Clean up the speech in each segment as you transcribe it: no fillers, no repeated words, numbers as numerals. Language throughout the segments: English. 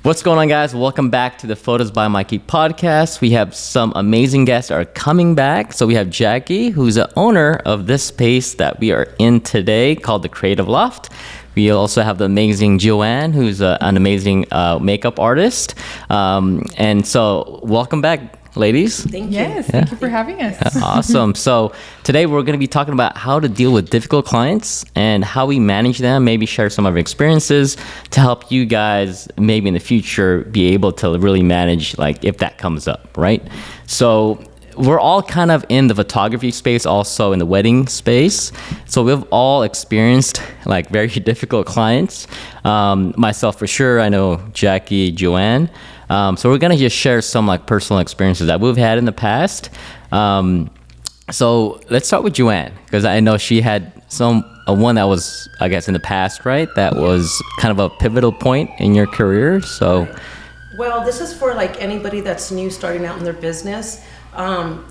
What's going on, guys? Welcome back to the Photos by Mikey podcast. We have some amazing guests that are coming back. So we have Jackie, who's the owner of this space that we are in today called the Creative Loft. We also have the amazing Joann, who's an amazing makeup artist. And so welcome back, ladies. Thank you. Yes, thank you for having us. Awesome. So today we're going to be talking about how to deal with difficult clients and how we manage them, maybe share some of our experiences to help you guys maybe in the future be able to really manage, like, if that comes up, right? So we're all kind of in the photography space, also in the wedding space. So we've all experienced like very difficult clients. Myself for sure, I know Jackie Joanne. So we're gonna just share some like personal experiences that we've had in the past. So let's start with Joanne, because I know she had one that was, I guess, in the past, right? That was kind of a pivotal point in your career. So, well, this is for like anybody that's new starting out in their business.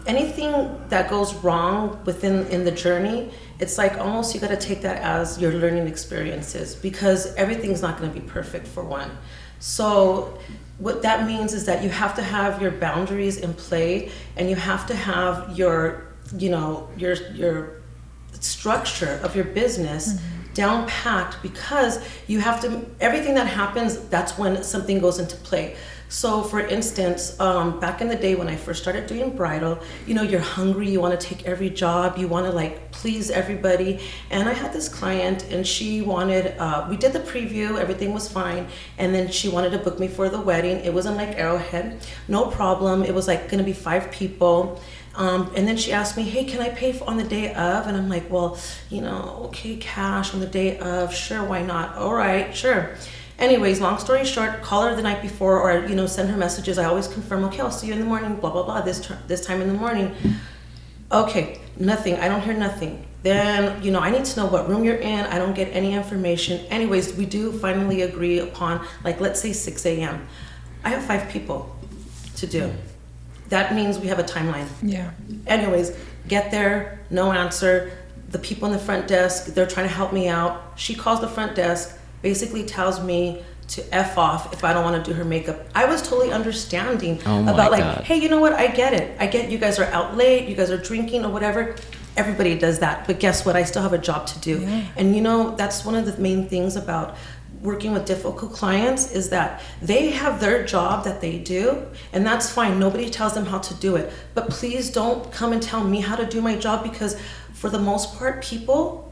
Anything that goes wrong in the journey, it's like almost you got to take that as your learning experiences, because everything's not going to be perfect for one. So what that means is that you have to have your boundaries in play, and you have to have your structure of your business down packed, because you have to, everything that happens, that's when something goes into play. So for instance, back in the day when I first started doing bridal, you're hungry, you want to take every job, you want to like please everybody. And I had this client, and she wanted, we did the preview, everything was fine. And then she wanted to book me for the wedding. It was in like Arrowhead, no problem. It was like going to be 5 people. And then she asked me, hey, can I pay on the day of? And I'm like, well, okay, cash on the day of, sure, why not? All right, sure. Anyways, long story short, call her the night before, or send her messages. I always confirm, okay, I'll see you in the morning, blah, blah, blah, this time in the morning. Okay, nothing, I don't hear nothing. Then, I need to know what room you're in. I don't get any information. Anyways, we do finally agree upon, like, let's say 6 a.m. I have 5 people to do. That means we have a timeline. Yeah. Anyways, get there, no answer. The people in the front desk, they're trying to help me out. She calls the front desk, basically tells me to F off if I don't want to do her makeup. I was totally understanding about like, hey, you know what? I get it. I get you guys are out late, you guys are drinking or whatever. Everybody does that. But guess what? I still have a job to do. Yeah. And that's one of the main things about working with difficult clients, is that they have their job that they do, and that's fine. Nobody tells them how to do it. But please don't come and tell me how to do my job, because for the most part, people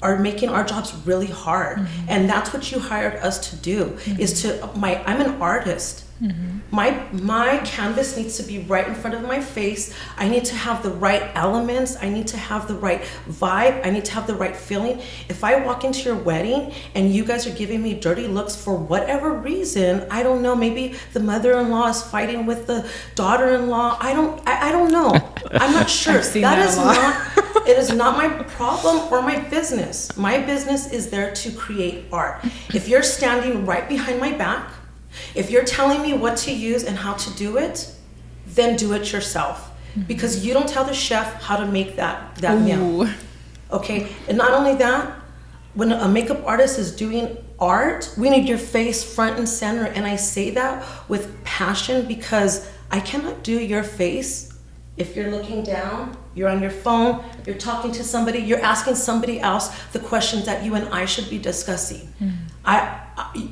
are making our jobs really hard. And that's what you hired us to do, is I'm an artist. My canvas needs to be right in front of my face. I need to have the right elements. I need to have the right vibe. I need to have the right feeling. If I walk into your wedding and you guys are giving me dirty looks for whatever reason, I don't know, maybe the mother-in-law is fighting with the daughter-in-law. I don't know. I'm not sure. It is not my problem or my business. My business is there to create art. If you're standing right behind my back, if you're telling me what to use and how to do it, then do it yourself. Because you don't tell the chef how to make that meal. Okay? And not only that, when a makeup artist is doing art, we need your face front and center. And I say that with passion, because I cannot do your face if you're looking down, you're on your phone, you're talking to somebody, you're asking somebody else the questions that you and I should be discussing.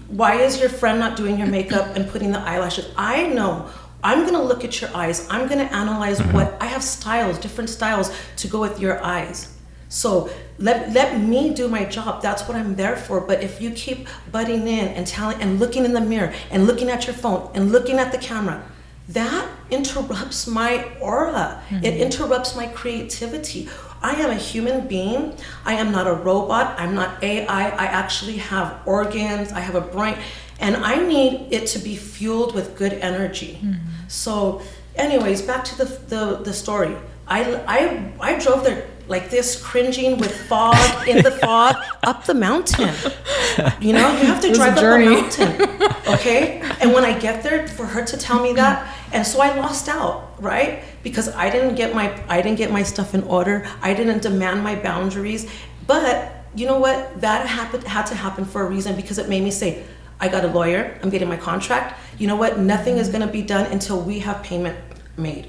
Why is your friend not doing your makeup and putting the eyelashes? I know. I'm gonna look at your eyes. I'm gonna analyze I have styles, different styles to go with your eyes. So let me do my job. That's what I'm there for. But if you keep butting in and telling and looking in the mirror and looking at your phone and looking at the camera, that interrupts my aura. It interrupts my creativity. I am a human being. I am not a robot. I'm not AI. I actually have organs. I have a brain. And I need it to be fueled with good energy. So anyways, back to the story. I drove there like this, cringing with fog, in the fog, up the mountain. You have to drive up the mountain, okay? And when I get there, for her to tell me that, and so I lost out, right? Because I didn't get my stuff in order. I didn't demand my boundaries. But you know what? That had to happen for a reason, because it made me say, I got a lawyer. I'm getting my contract. You know what? Nothing is going to be done until we have payment made.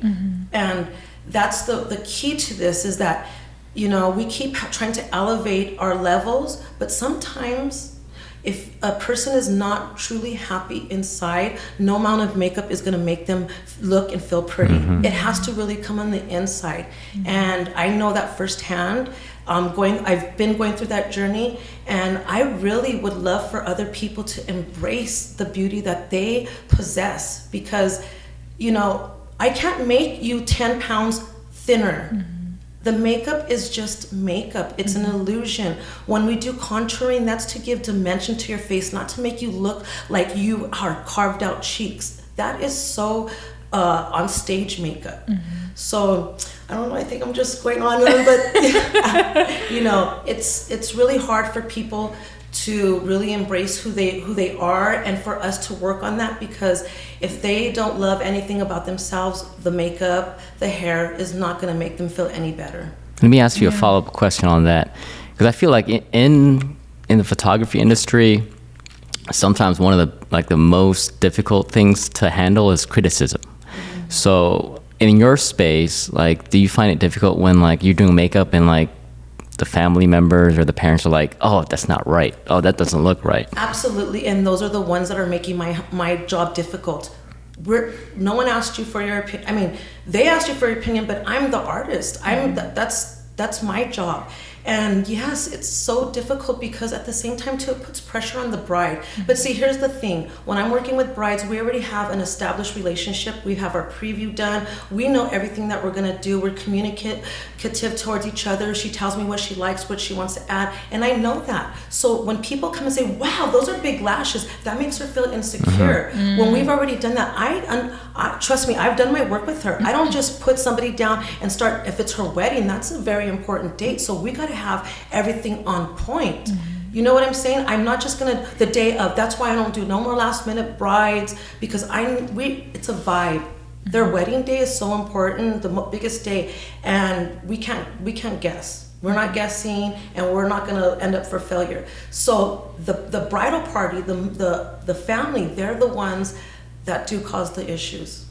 And that's the key to this is that, we keep trying to elevate our levels, but sometimes if a person is not truly happy inside, no amount of makeup is going to make them look and feel pretty. It has to really come on the inside. And I know that firsthand. I've been going through that journey, and I really would love for other people to embrace the beauty that they possess, because, I can't make you 10 pounds thinner. The makeup is just makeup. It's an illusion. When we do contouring, that's to give dimension to your face, not to make you look like you are carved out cheeks. That is so on stage makeup. So I don't know, I think I'm just going on, but it's really hard for people to really embrace who they are, and for us to work on that, because if they don't love anything about themselves, the makeup, the hair is not going to make them feel any better. Let me ask you a follow-up question on that, because I feel like in the photography industry, sometimes one of the most difficult things to handle is criticism. So in your space, do you find it difficult when you're doing makeup and the family members or the parents are like, oh, that's not right. Oh, that doesn't look right. Absolutely. And those are the ones that are making my job difficult. No one asked you for your opinion. I mean, they asked you for your opinion, but I'm the artist. That's my job. And yes, it's so difficult because at the same time too, it puts pressure on the bride. But see, here's the thing. When I'm working with brides, we already have an established relationship. We have our preview done. We know everything that we're gonna do. We're communicative towards each other. She tells me what she likes, what she wants to add, and I know that. So when people come and say, wow, those are big lashes, that makes her feel insecure. When we've already done that, I trust me, I've done my work with her. I don't just put somebody down and start, if it's her wedding, that's a very important date. So we gotta have everything on point. You know what I'm saying? I'm not just gonna, the day of, that's why I don't do no more last minute brides, because it's a vibe. Their wedding day is so important, the biggest day, and we can't guess. We're not guessing, and we're not gonna end up for failure. So the bridal party, the family, they're the ones that do cause the issues.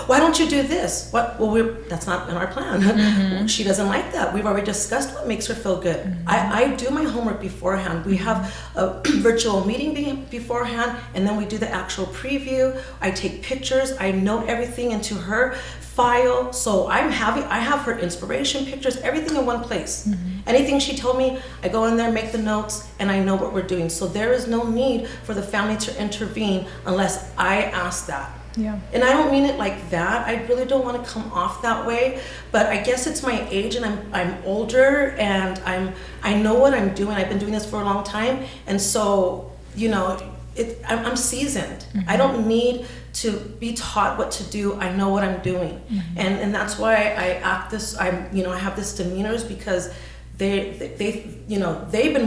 Why don't you do this? What? Well, that's not in our plan. She doesn't like that. We've already discussed what makes her feel good. I do my homework beforehand. We have a virtual meeting beforehand, and then we do the actual preview. I take pictures. I note everything into her file. So I have her inspiration pictures, everything in one place. Anything she told me, I go in there, make the notes, and I know what we're doing. So there is no need for the family to intervene unless I ask that. Yeah. And I don't mean it like that. I really don't want to come off that way. But I guess it's my age, and I'm older, and I know what I'm doing. I've been doing this for a long time, and so I'm seasoned. I don't need to be taught what to do. I know what I'm doing, and that's why I act this. I have this demeanors, because they've been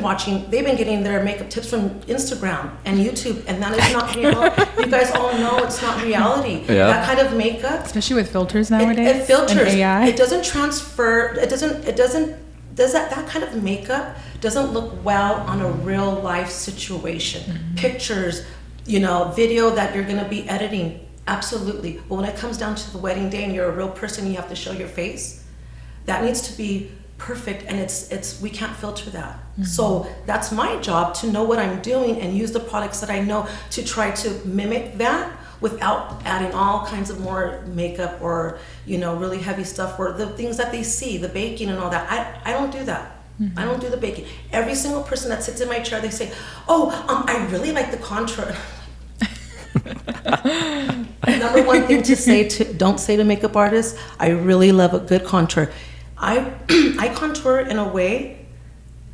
getting their makeup tips from Instagram and YouTube, and that is not real. You guys all know it's not reality. Yeah. That kind of makeup, especially with filters nowadays, it filters. and AI. It doesn't transfer. It doesn't. Does that kind of makeup doesn't look well on a real life situation. Pictures, video that you're gonna be editing, absolutely. But when it comes down to the wedding day and you're a real person, you have to show your face. That needs to be perfect, and it's we can't filter that. So that's my job, to know what I'm doing and use the products that I know to try to mimic that without adding all kinds of more makeup or really heavy stuff, or the things that they see, the baking and all that. I don't do that. I don't do the baking. Every single person that sits in my chair, they say, I really like the contour. Number one thing to say don't say to makeup artists, I really love a good contour. I contour in a way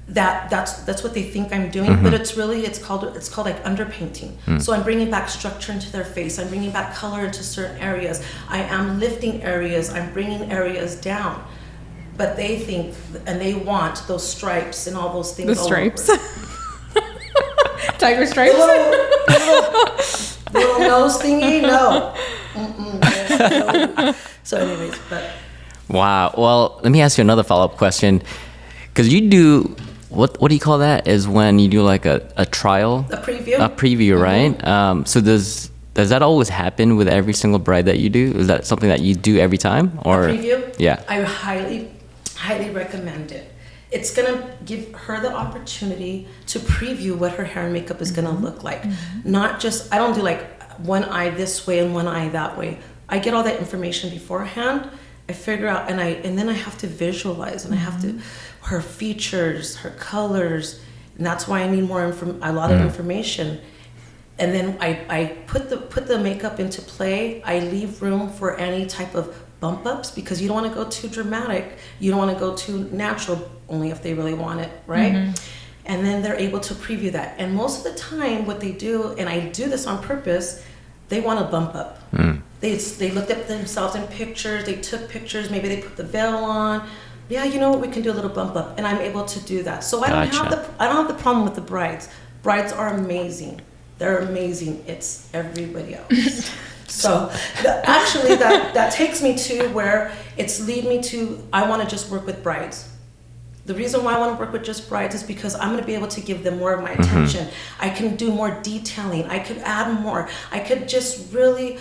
that's what they think I'm doing, but it's called like underpainting. So I'm bringing back structure into their face. I'm bringing back color into certain areas. I am lifting areas. I'm bringing areas down. But they think and they want those stripes and all those things. The stripes. Tiger stripes. Little nose thingy. No. So anyways, but. Wow. Well, let me ask you another follow-up question, because you do what do you call that? Is when you do like a trial? A preview. A preview, right? So does that always happen with every single bride that you do? Is that something that you do every time? Or a preview? Yeah. I highly recommend it. It's gonna give her the opportunity to preview what her hair and makeup is gonna look like. Not just, I don't do like one eye this way and one eye that way. I get all that information beforehand. I figure out, and then I have to visualize, and I have to, her features, her colors, and that's why I need a lot of information. And then I put the makeup into play. I leave room for any type of bump ups because you don't want to go too dramatic. You don't want to go too natural, only if they really want it, right? And then they're able to preview that. And most of the time what they do, and I do this on purpose, they want to bump up. They looked at themselves in pictures, they took pictures, maybe they put the veil on. Yeah, you know what, we can do a little bump up. And I'm able to do that. So I don't have the problem with the brides. Brides are amazing. They're amazing. It's everybody else. So actually that takes me to where it's lead me to, I want to just work with brides. The reason why I want to work with just brides is because I'm going to be able to give them more of my attention. I can do more detailing. I could add more. I could just really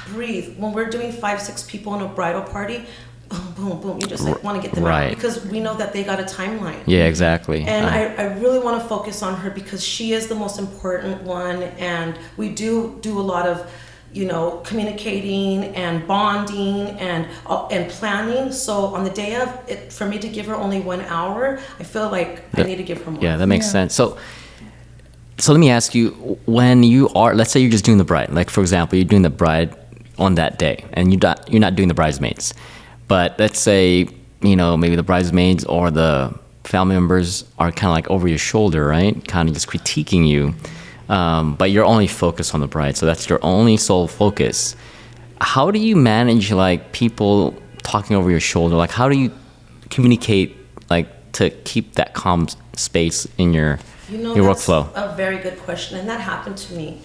breathe. When we're doing 5-6 people in a bridal party, boom, boom, boom, you just like want to get them out because we know that they got a timeline. Yeah, exactly. And I really want to focus on her because she is the most important one, and we do a lot of, communicating and bonding and planning. So on the day of it, for me to give her only 1 hour, I feel like I need to give her more. Yeah, that makes sense. So let me ask you, when you are, let's say you're just doing the bride, like for example, you're doing the bride on that day, and you're not doing the bridesmaids. But let's say, maybe the bridesmaids or the family members are kind of like over your shoulder, right? Kind of just critiquing you. But you're only focused on the bride. So that's your only sole focus. How do you manage like people talking over your shoulder? Like how do you communicate like to keep that calm space in your workflow? A very good question. And that happened to me.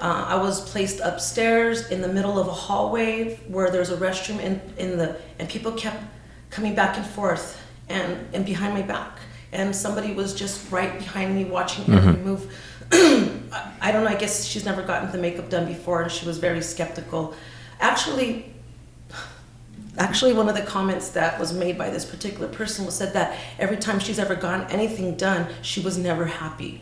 I was placed upstairs in the middle of a hallway where there's a restroom and people kept coming back and forth and behind my back. And somebody was just right behind me watching every move. I don't know, I guess she's never gotten the makeup done before and she was very skeptical. Actually, one of the comments that was made by this particular person was said that every time she's ever gotten anything done, she was never happy.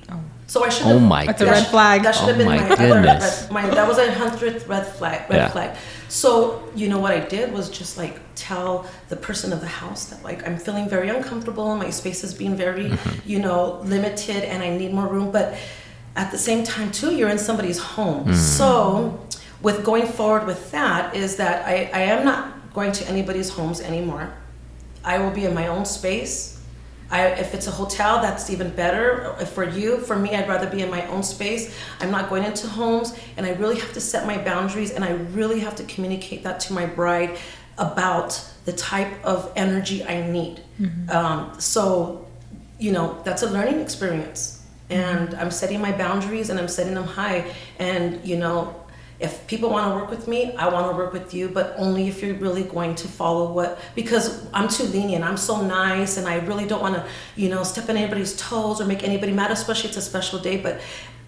So I should have. Oh my! That's a red flag. That should have been that was a 100th red flag. So what I did was just like tell the person of the house that like I'm feeling very uncomfortable and my space is being very limited and I need more room. But at the same time too, you're in somebody's home. So with going forward with that is that I am not going to anybody's homes anymore. I will be in my own space. If it's a hotel, that's even better. For me, I'd rather be in my own space. I'm not going into homes, and I really have to set my boundaries, and I really have to communicate that to my bride about the type of energy I need. So, that's a learning experience, and I'm setting my boundaries, and I'm setting them high, and if people want to work with me, I want to work with you, but only if you're really going to follow because I'm too lenient. I'm so nice, and I really don't want to, step on anybody's toes or make anybody mad, especially it's a special day. But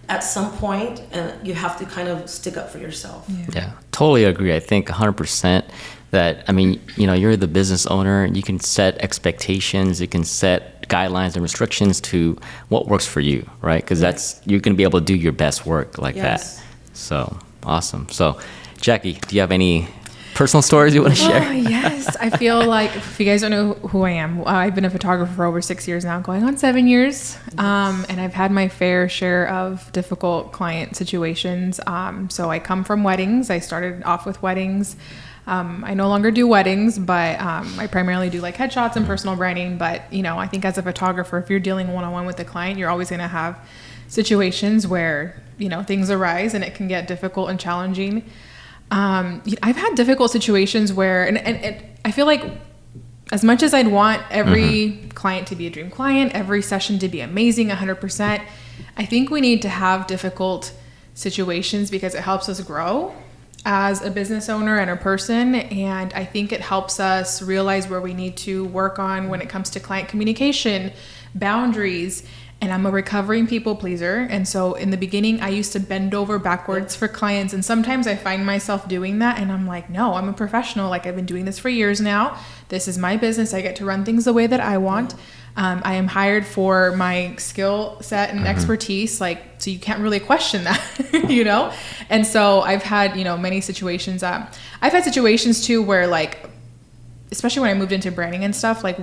at some point, you have to kind of stick up for yourself. Yeah, totally agree. I think 100% that, you're the business owner. You can set expectations. You can set guidelines and restrictions to what works for you, right? Because you're going to be able to do your best work like that. So... Awesome. So, Jackie, do you have any personal stories you want to share? Oh, yes. I feel like, if you guys don't know who I am, I've been a photographer for over 6 years now, going on 7 years. And I've had my fair share of difficult client situations. So I come from weddings. I started off with weddings. I no longer do weddings, but I primarily do like headshots and personal branding. But, I think as a photographer, if you're dealing one-on-one with a client, you're always going to have situations where things arise and it can get difficult and challenging. I've had difficult situations where, and I feel like as much as I'd want every client to be a dream client, every session to be amazing 100%, I think we need to have difficult situations because it helps us grow as a business owner and a person. And I think it helps us realize where we need to work on when it comes to client communication, boundaries. And I'm a recovering people pleaser. And so in the beginning, I used to bend over backwards for clients. And sometimes I find myself doing that. And I'm like, no, I'm a professional. Like, I've been doing this for years now. This is my business. I get to run things the way that I want. I am hired for my skill set and expertise. Like, so you can't really question that, you know? And so I've had, you know, many situations. I've had situations too where, like, especially when I moved into branding and stuff, like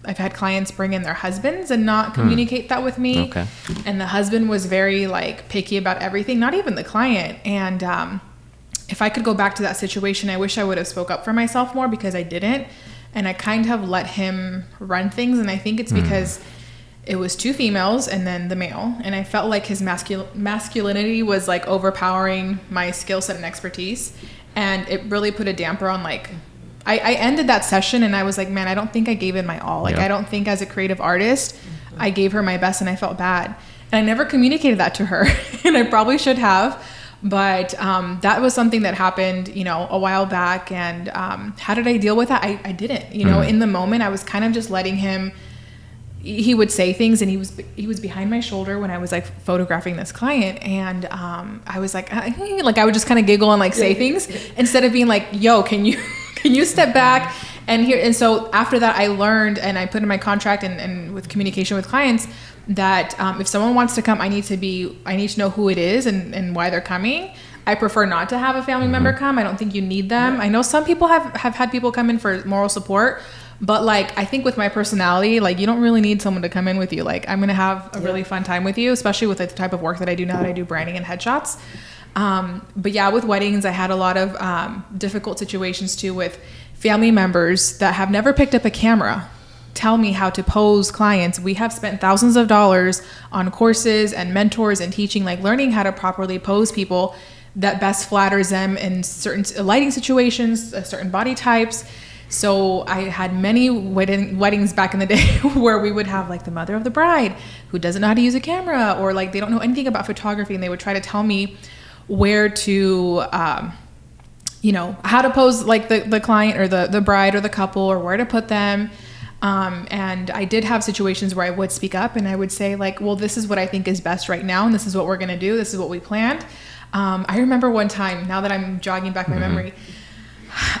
I've had clients bring in their husbands and not communicate that with me. Okay. And the husband was very, like, picky about everything, not even the client. And if I could go back to that situation, I wish I would have spoke up for myself more, because I didn't. And I kind of let him run things. And I think it's because it was 2 females and then the male. And I felt like his masculinity was, like, overpowering my skill set and expertise. And it really put a damper on, like, I ended that session and I was like, man, I don't think I gave it my all. Like, I don't think as a creative artist, I gave her my best, and I felt bad. And I never communicated that to her. And I probably should have. But that was something that happened, you know, a while back. And how did I deal with that? I didn't. You know, in the moment, I was kind of just letting him. He would say things, and he was behind my shoulder when I was, like, photographing this client, and I was like I would just kind of giggle and, like, say things instead of being like, yo, can you step back and so after that, I learned, and I put in my contract and with communication with clients, that if someone wants to come, I need to know who it is and why they're coming. I prefer not to have a family member come. I don't think you need them. I know some people have had people come in for moral support, but, like, I think with my personality, like, you don't really need someone to come in with you. Like, I'm going to have a really fun time with you, especially with the type of work that I do now that I do branding and headshots. But yeah, with weddings, I had a lot of difficult situations too, with family members that have never picked up a camera tell me how to pose clients. We have spent thousands of dollars on courses and mentors and teaching, like, learning how to properly pose people that best flatters them in certain lighting situations, certain body types. So I had many weddings back in the day where we would have, like, the mother of the bride who doesn't know how to use a camera, or, like, they don't know anything about photography, and they would try to tell me where to, you know, how to pose, like, the client or the bride or the couple, or where to put them. And I did have situations where I would speak up and I would say, like, well, this is what I think is best right now, and this is what we're going to do. This is what we planned. I remember one time, now that I'm jogging back my memory,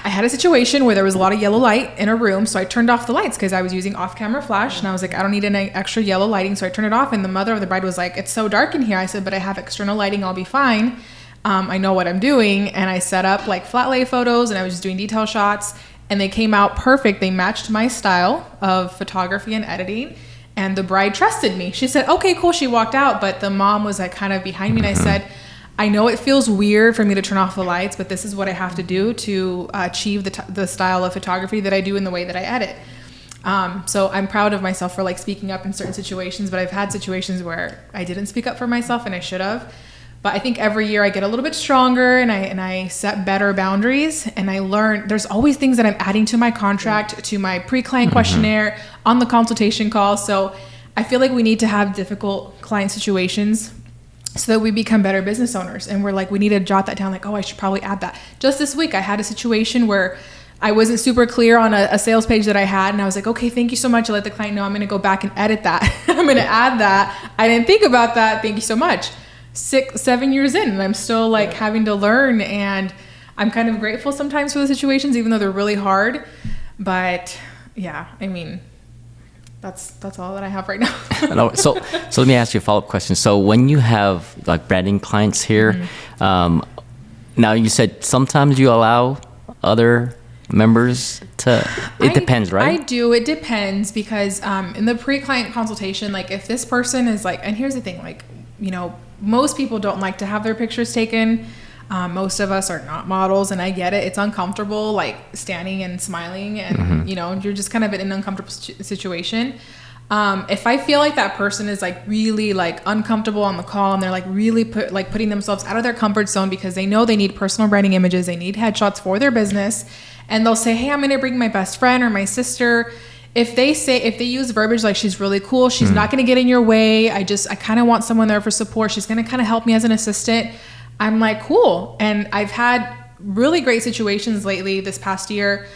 I had a situation where there was a lot of yellow light in a room. So I turned off the lights because I was using off-camera flash, and I was like, I don't need any extra yellow lighting. So I turned it off, and the mother of the bride was like, it's so dark in here. I said, but I have external lighting. I'll be fine. I know what I'm doing. And I set up, like, flat lay photos, and I was just doing detail shots, and they came out perfect. They matched my style of photography and editing, and the bride trusted me. She said, okay, cool. She walked out, but the mom was, like, kind of behind me, and I said, I know it feels weird for me to turn off the lights, but this is what I have to do to achieve the style of photography that I do in the way that I edit. So I'm proud of myself for, like, speaking up in certain situations, but I've had situations where I didn't speak up for myself and I should have. But I think every year I get a little bit stronger, and I set better boundaries, and I learn there's always things that I'm adding to my contract, to my pre-client questionnaire, on the consultation call. So I feel like we need to have difficult client situations so that we become better business owners. And we're like, we need to jot that down, like, oh, I should probably add that. Just this week, I had a situation where I wasn't super clear on a sales page that I had. And I was like, okay, thank you so much. I let the client know I'm going to go back and edit that. I'm going to add that. I didn't think about that. Thank you so much. 6-7 years in, and I'm still, like, having to learn. And I'm kind of grateful sometimes for the situations, even though they're really hard. But yeah, I mean, that's all that I have right now. So let me ask you a follow-up question. So when you have, like, branding clients here, now you said sometimes you allow other members to, it depends, right? I do. It depends, because in the pre-client consultation, like, if this person is like, and here's the thing, like, you know, most people don't like to have their pictures taken. Most of us are not models, and I get it. It's uncomfortable, like, standing and smiling, and you know, you're just kind of in an uncomfortable situation. If I feel like that person is, like, really, like, uncomfortable on the call, and they're, like, really putting themselves out of their comfort zone because they know they need personal branding images, they need headshots for their business, and they'll say, hey, I'm going to bring my best friend or my sister. If they use verbiage like, she's really cool, she's not going to get in your way, I kind of want someone there for support, she's going to kind of help me as an assistant, I'm like, cool. And I've had really great situations lately this past year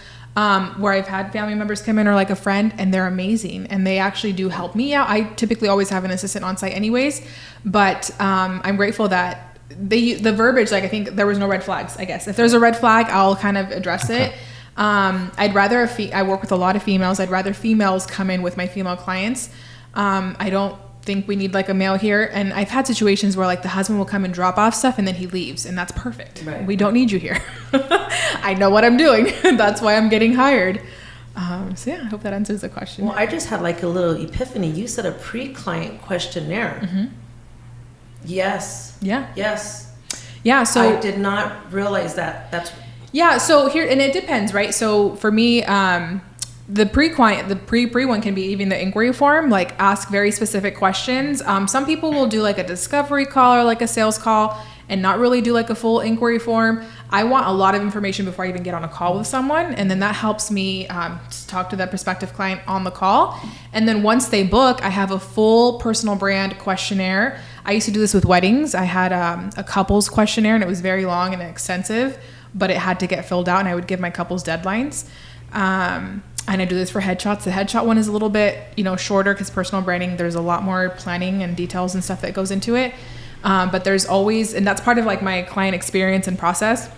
where I've had family members come in or like a friend, and they're amazing and they actually do help me out. I typically always have an assistant on site anyways, but I'm grateful that the verbiage, like I think there was no red flags, I guess. If there's a red flag, I'll kind of address it. I'd rather, I work with a lot of females. I'd rather females come in with my female clients. I don't think we need like a male here. And I've had situations where like the husband will come and drop off stuff and then he leaves, and that's perfect. Right. We don't need you here. I know what I'm doing. That's why I'm getting hired. So yeah, I hope that answers the question. Well, I just had like a little epiphany. You said a pre-client questionnaire. Mm-hmm. Yes. Yeah. Yes. Yeah. So I did not realize that. That's yeah. So here, and it depends, right? So for me, the pre-client, the pre one can be even the inquiry form, like ask very specific questions. Some people will do like a discovery call or like a sales call and not really do like a full inquiry form. I want a lot of information before I even get on a call with someone. And then that helps me talk to that prospective client on the call. And then once they book, I have a full personal brand questionnaire. I used to do this with weddings. I had a couples questionnaire, and it was very long and extensive, but it had to get filled out, and I would give my couples deadlines. And I do this for headshots. The headshot one is a little bit, shorter because personal branding, there's a lot more planning and details and stuff that goes into it. But there's always, and that's part of like my client experience and process.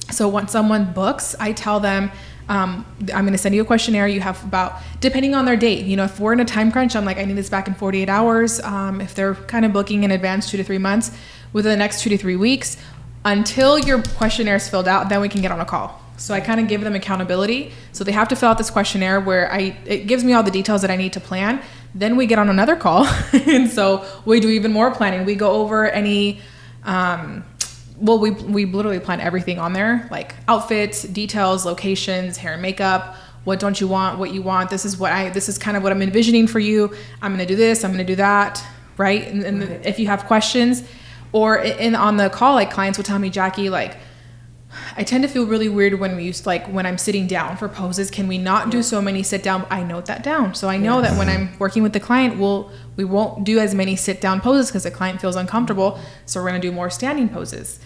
So once someone books, I tell them, I'm going to send you a questionnaire. You have about, depending on their date, if we're in a time crunch, I'm like, I need this back in 48 hours. If they're kind of booking in advance, 2 to 3 months, within the next 2 to 3 weeks, until your questionnaire is filled out, then we can get on a call. So I kind of give them accountability. So they have to fill out this questionnaire where it gives me all the details that I need to plan. Then we get on another call. And so we do even more planning. We go over any, we literally plan everything on there, like outfits, details, locations, hair and makeup. What don't you want? What you want? This is kind of what I'm envisioning for you. I'm going to do this. I'm going to do that. Right. And right. If you have questions or on the call, like clients will tell me, Jackie, like, I tend to feel really weird when when I'm sitting down for poses. Can we not do so many sit down? I note that down. So I know that when I'm working with the client, we won't do as many sit down poses because the client feels uncomfortable. So we're going to do more standing poses.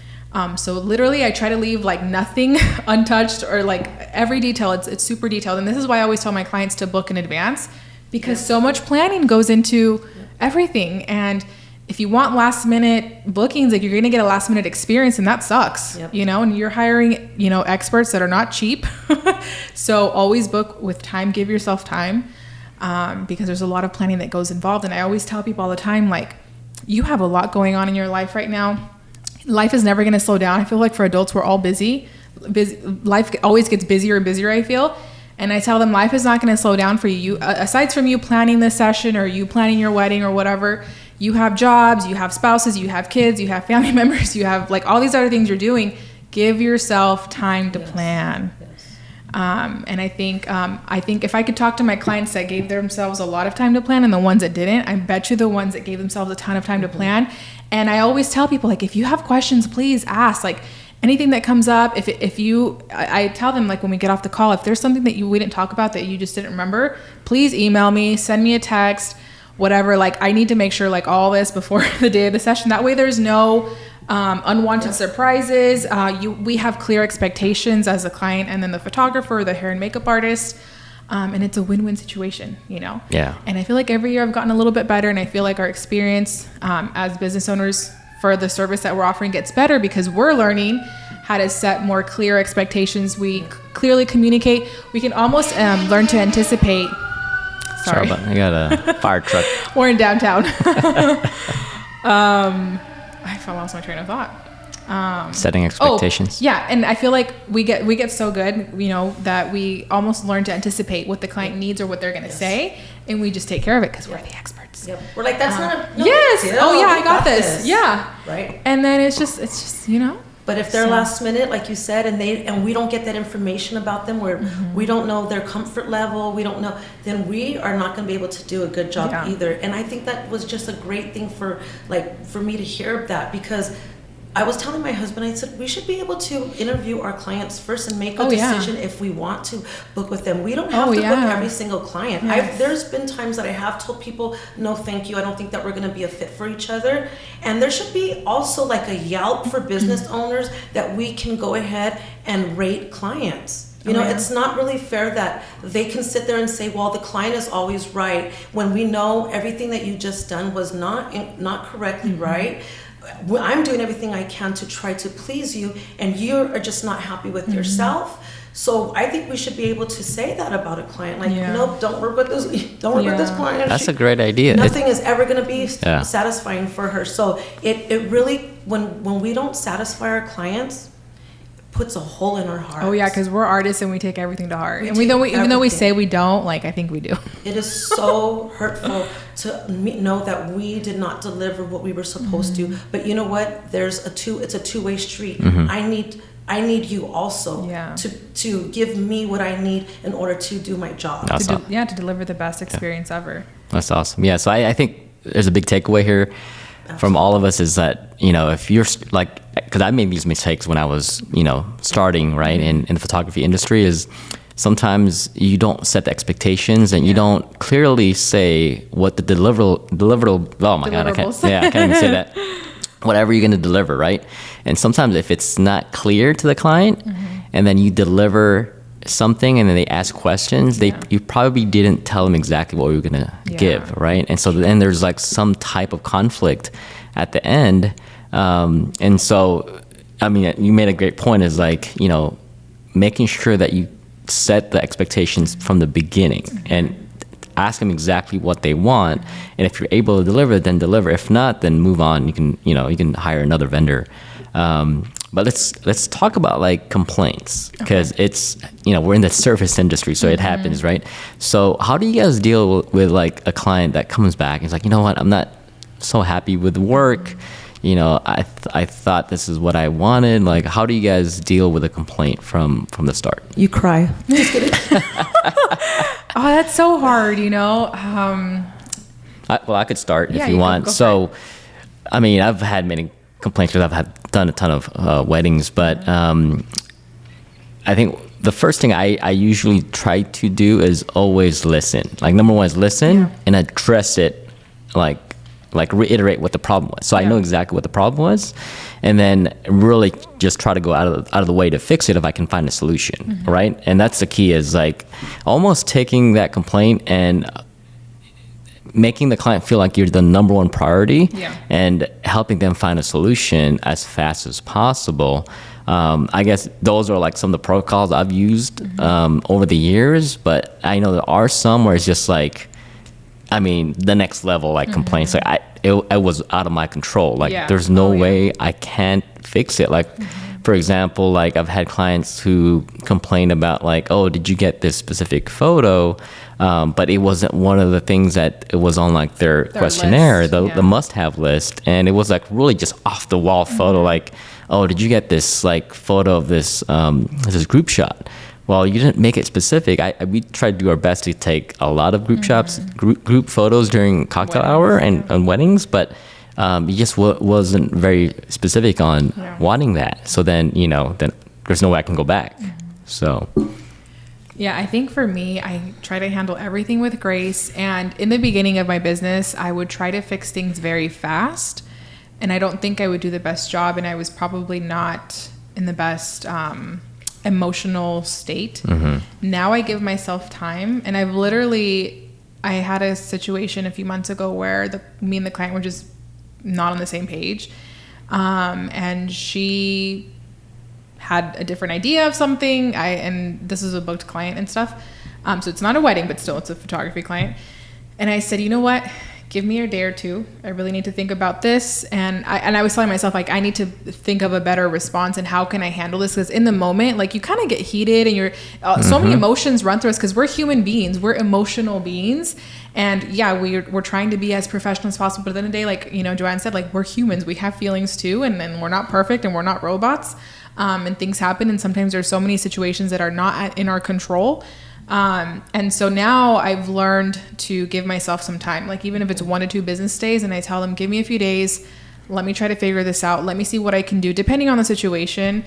So literally I try to leave like nothing untouched or like every detail. It's super detailed. And this is why I always tell my clients to book in advance because so much planning goes into everything. And if you want last minute bookings, like you're going to get a last minute experience, and that sucks, and you're hiring, experts that are not cheap. So always book with time, give yourself time, because there's a lot of planning that goes involved. And I always tell people all the time, like, you have a lot going on in your life right now. Life is never going to slow down. I feel like for adults, we're all busy. Life always gets busier and busier, I feel. And I tell them life is not going to slow down for you. Aside from you planning this session or you planning your wedding or whatever, you have jobs, you have spouses, you have kids, you have family members, you have like all these other things you're doing. Give yourself time to plan. Yes. And I think if I could talk to my clients that gave themselves a lot of time to plan and the ones that didn't, I bet you the ones that gave themselves a ton of time to plan. And I always tell people, like, if you have questions, please ask. Like, anything that comes up, I tell them, like, when we get off the call, if there's something that we didn't talk about that you just didn't remember, please email me, send me a text, whatever. Like, I need to make sure like all this before the day of the session. That way there's no unwanted surprises. We have clear expectations as a client and then the photographer, the hair and makeup artist. And it's a win-win situation, Yeah. And I feel like every year I've gotten a little bit better, and I feel like our experience as business owners for the service that we're offering gets better because we're learning how to set more clear expectations. We clearly communicate. We can almost learn to anticipate. Sorry, I got a fire truck. We're in downtown. I lost my train of thought. Setting expectations. And I feel like we get so good, that we almost learn to anticipate what the client needs or what they're going to say, and we just take care of it because we're the experts. Yep. We're like, that's not a yes. Deal. Oh yeah, I got this. Yeah. Right. And then it's just But if they're last minute, like you said, and we don't get that information about them, where we don't know their comfort level, we don't know, then we are not going to be able to do a good job either. And I think that was just a great thing for me to hear that, because I was telling my husband, I said, we should be able to interview our clients first and make a decision if we want to book with them. We don't have to book every single client. Yes. There's been times that I have told people, no, thank you. I don't think that we're going to be a fit for each other. And there should be also like a Yelp for business owners that we can go ahead and rate clients. You know, it's not really fair that they can sit there and say, well, the client is always right, when we know everything that you just done was not correctly right. I'm doing everything I can to try to please you, and you are just not happy with yourself. So I think we should be able to say that about a client. Like, nope, don't work with this. Don't work with this client. That's a great idea. Nothing is ever going to be satisfying for her. So it really, when we don't satisfy our clients, puts a hole in our heart. Oh yeah, because we're artists and we take everything to heart. And even though we say we don't, like, I think we do. It is so hurtful to know that we did not deliver what we were supposed to. But you know what? It's a two-way street. I need you also to give me what I need in order to do my job. To deliver the best experience ever. That's awesome. Yeah, so I think there's a big takeaway here from all of us is that, you know, if you're like, because I made these mistakes when I was, you know, starting, right, in the photography industry, is sometimes you don't set the expectations and you don't clearly say what the deliverable, oh my God, I can't even say that. Whatever you're going to deliver, right? And sometimes if it's not clear to the client and then you deliver something and then they ask questions, you probably didn't tell them exactly what you were going to give, right? And so then there's like some type of conflict at the end. And so, I mean, you made a great point, is like, you know, making sure that you set the expectations from the beginning and ask them exactly what they want, and if you're able to deliver, then deliver. If not, then move on. You can hire another vendor. But let's talk about like complaints, because it's, you know, we're in the service industry, so it happens, right? So how do you guys deal with like a client that comes back and is like, you know what, I'm not so happy with work. You know, I thought this is what I wanted. Like, how do you guys deal with a complaint from the start? You cry. Just kidding. Oh, that's so hard, you know. I could start if you want. So, I mean, I've had many complaints because I've done a ton of weddings, but I think the first thing I usually try to do is always listen. Like, number one is listen and address it, like reiterate what the problem was. So I know exactly what the problem was, and then really just try to go out of the way to fix it if I can find a solution, right? And that's the key, is like almost taking that complaint and making the client feel like you're the number one priority and helping them find a solution as fast as possible. I guess those are like some of the protocols I've used over the years, but I know there are some where it's just like, I mean, the next level, like complaints, like it was out of my control. Like there's no way I can't fix it. Like, for example, like I've had clients who complain about like, oh, did you get this specific photo? But it wasn't one of the things that it was on like their questionnaire, list. The must-have list. And it was like really just off the wall photo. Like, oh, did you get this like photo of this group shot? Well, you didn't make it specific. We tried to do our best to take a lot of group shots, group photos during cocktail hour and weddings, but it just wasn't very specific on wanting that. So then, you know, then there's no way I can go back. So. Yeah, I think for me, I try to handle everything with grace. And in the beginning of my business, I would try to fix things very fast. And I don't think I would do the best job. And I was probably not in the best emotional state. Now I give myself time, and I had a situation a few months ago where me and the client were just not on the same page, and she had a different idea of something. And this is a booked client and stuff, so it's not a wedding, but still it's a photography client. And I said, you know what, give me a day or two. I really need to think about this. And I was telling myself, like, I need to think of a better response and how can I handle this? Because in the moment, like, you kind of get heated and you're so many emotions run through us because we're human beings. We're emotional beings. And yeah, we're trying to be as professional as possible. But at the end of the day, like, you know, Joanne said, like, we're humans. We have feelings too. And we're not perfect and we're not robots. And things happen. And sometimes there's so many situations that are not in our control. And so now I've learned to give myself some time, like even if it's 1 to 2 business days, and I tell them, give me a few days, let me try to figure this out. Let me see what I can do depending on the situation.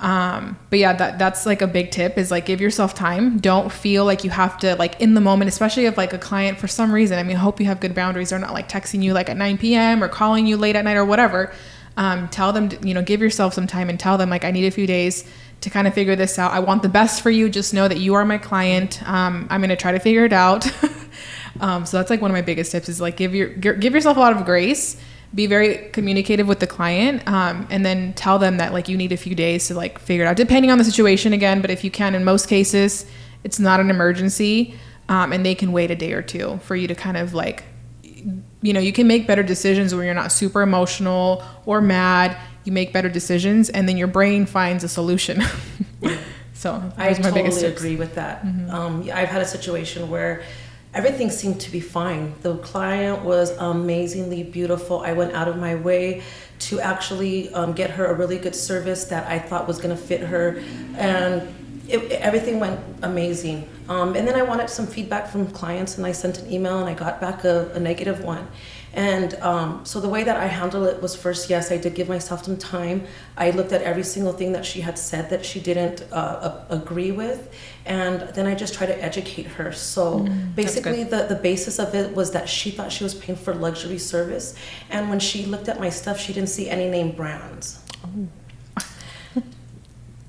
But yeah, that's like a big tip, is like, give yourself time. Don't feel like you have to, like, in the moment, especially if like a client for some reason, I mean, I hope you have good boundaries. They're not like texting you like at 9 PM or calling you late at night or whatever. tell them, give yourself some time and tell them, like, I need a few days to kind of figure this out. I want the best for you. Just know that you are my client. I'm going to try to figure it out. So that's like one of my biggest tips is like, give yourself a lot of grace, be very communicative with the client, and then tell them that like you need a few days to like figure it out, depending on the situation again. But if you can, in most cases, it's not an emergency, and they can wait a day or two for you to kind of like, you can make better decisions when you're not super emotional or mad. You make better decisions, and then your brain finds a solution. So I totally agree with that. I've had a situation where everything seemed to be fine. The client was amazingly beautiful. I went out of my way to actually get her a really good service that I thought was going to fit her, and everything went amazing. And then I wanted some feedback from clients, and I sent an email, and I got back a negative one. And so the way that I handled it was, first, yes, I did give myself some time. I looked at every single thing that she had said that she didn't agree with, and then I just tried to educate her. So basically the basis of it was that she thought she was paying for luxury service, and when she looked at my stuff, she didn't see any name brands.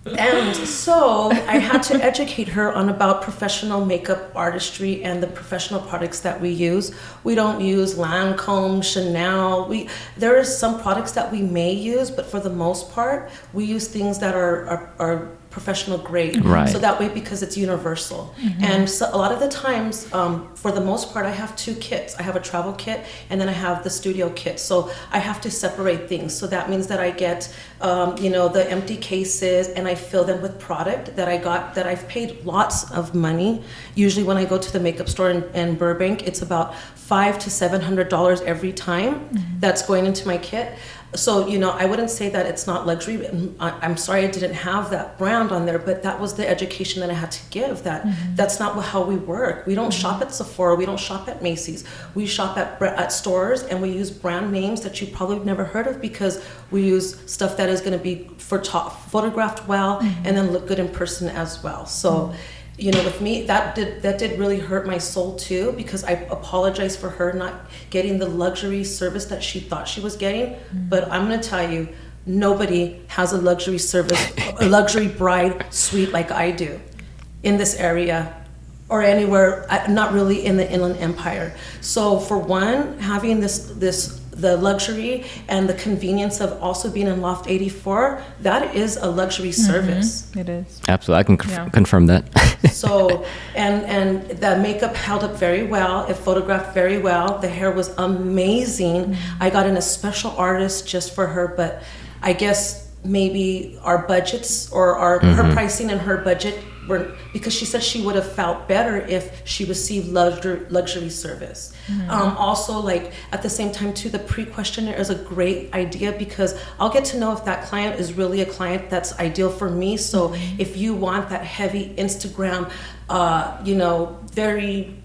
And so I had to educate her on about professional makeup artistry and the professional products that we use. We don't use Lancome, Chanel. There are some products that we may use, but for the most part, we use things that are professional grade. Right. So that way, because it's universal. And so a lot of the times, for the most part, I have two kits. I have a travel kit, and then I have the studio kit. So I have to separate things. So that means that I get, the empty cases, and I fill them with product that I got, that I've paid lots of money. Usually when I go to the makeup store in Burbank, it's about $500 to $700 every time that's going into my kit. So, I wouldn't say that it's not luxury. I'm sorry I didn't have that brand on there, but that was the education that I had to give, that that's not how we work. We don't shop at Sephora. We don't shop at Macy's. We shop at stores, and we use brand names that you probably never heard of, because we use stuff that is going to be photographed well and then look good in person as well. So, with me, that did really hurt my soul too, because I apologize for her not getting the luxury service that she thought she was getting. But I'm going to tell you, nobody has a luxury service, a luxury bride suite like I do in this area or anywhere, not really in the Inland Empire. So for one, having the luxury and the convenience of also being in Loft 84, that is a luxury service. It is. Absolutely. I can confirm that. So, and the makeup held up very well. It photographed very well. The hair was amazing. I got in a special artist just for her, but I guess maybe our budgets or her pricing and her budget were, because she said she would have felt better if she received luxury service. Also, like at the same time too, the pre-questionnaire is a great idea, because I'll get to know if that client is really a client that's ideal for me. So if you want that heavy Instagram, very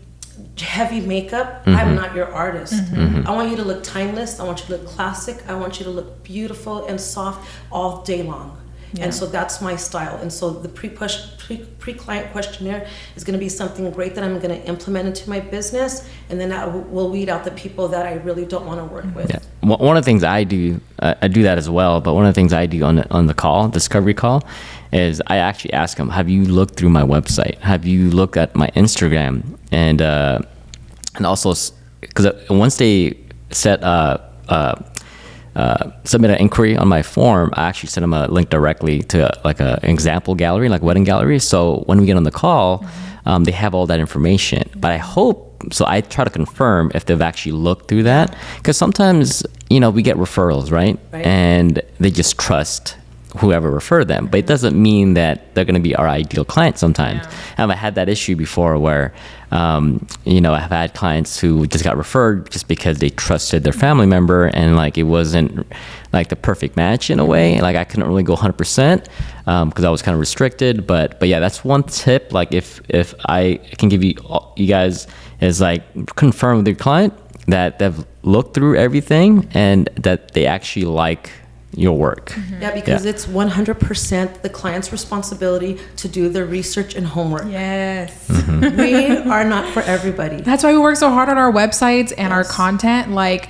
heavy makeup, I'm not your artist. I want you to look timeless. I want you to look classic. I want you to look beautiful and soft all day long. And so that's my style. And so the pre-client questionnaire is going to be something great that I'm going to implement into my business, and then that will weed out the people that I really don't want to work with. Yeah. One of the things I do that as well, but one of the things I do on the call, discovery call, is I actually ask them, have you looked through my website? Have you looked at my Instagram? And also, because once they submit an inquiry on my form, I actually send them a link directly to like an example gallery, like wedding gallery. So when we get on the call, they have all that information. But I try to confirm if they've actually looked through that, because sometimes we get referrals, right? And they just trust whoever referred them, but it doesn't mean that they're going to be our ideal client sometimes. I've had that issue before where I've had clients who just got referred just because they trusted their family member, and like it wasn't like the perfect match in a way. Like I couldn't really go 100% because I was kind of restricted. But yeah, that's one tip. Like if I can give you guys is like confirm with your client that they've looked through everything and that they actually like your work. Yeah, because it's 100% the client's responsibility to do their research and homework. Yes. We are not for everybody. That's why we work so hard on our websites and our content. Like,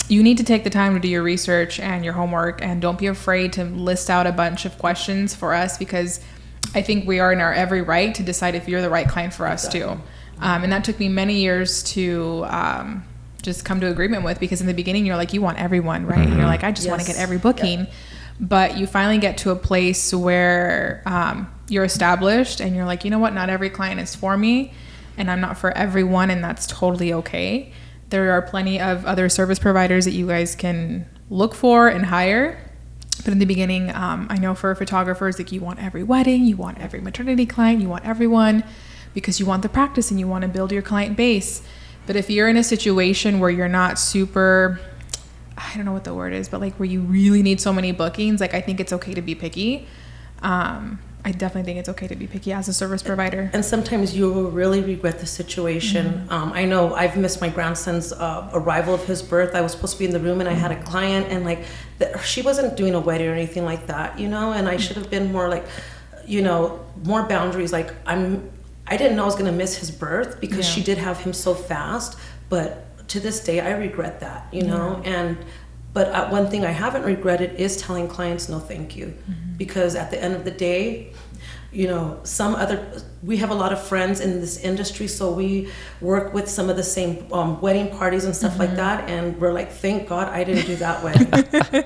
you need to take the time to do your research and your homework, and don't be afraid to list out a bunch of questions for us, because I think we are in our every right to decide if you're the right client for us too. And that took me many years to just come to agreement with, because in the beginning you're like, you want everyone, right? And you're like, I just want to get every booking. But you finally get to a place where you're established and you're like, you know what, not every client is for me, and I'm not for everyone, and that's totally okay. There are plenty of other service providers that you guys can look for and hire. But in the beginning, I know for photographers, like, you want every wedding, you want every maternity client, you want everyone, because you want the practice and you want to build your client base. But if you're in a situation where you're not super, I don't know what the word is, but like where you really need so many bookings, like, I think it's okay to be picky. I definitely think it's okay to be picky as a service provider. And sometimes you will really regret the situation. I know I've missed my grandson's arrival of his birth. I was supposed to be in the room, and I had a client, and like she wasn't doing a wedding or anything like that, you know. And I should have been more like, you know, more boundaries. Like I didn't know I was gonna miss his birth because she did have him so fast. But to this day, I regret that, you know. But one thing I haven't regretted is telling clients no thank you, because at the end of the day, you know, we have a lot of friends in this industry, so we work with some of the same wedding parties and stuff like that, and we're like, thank God I didn't do that wedding.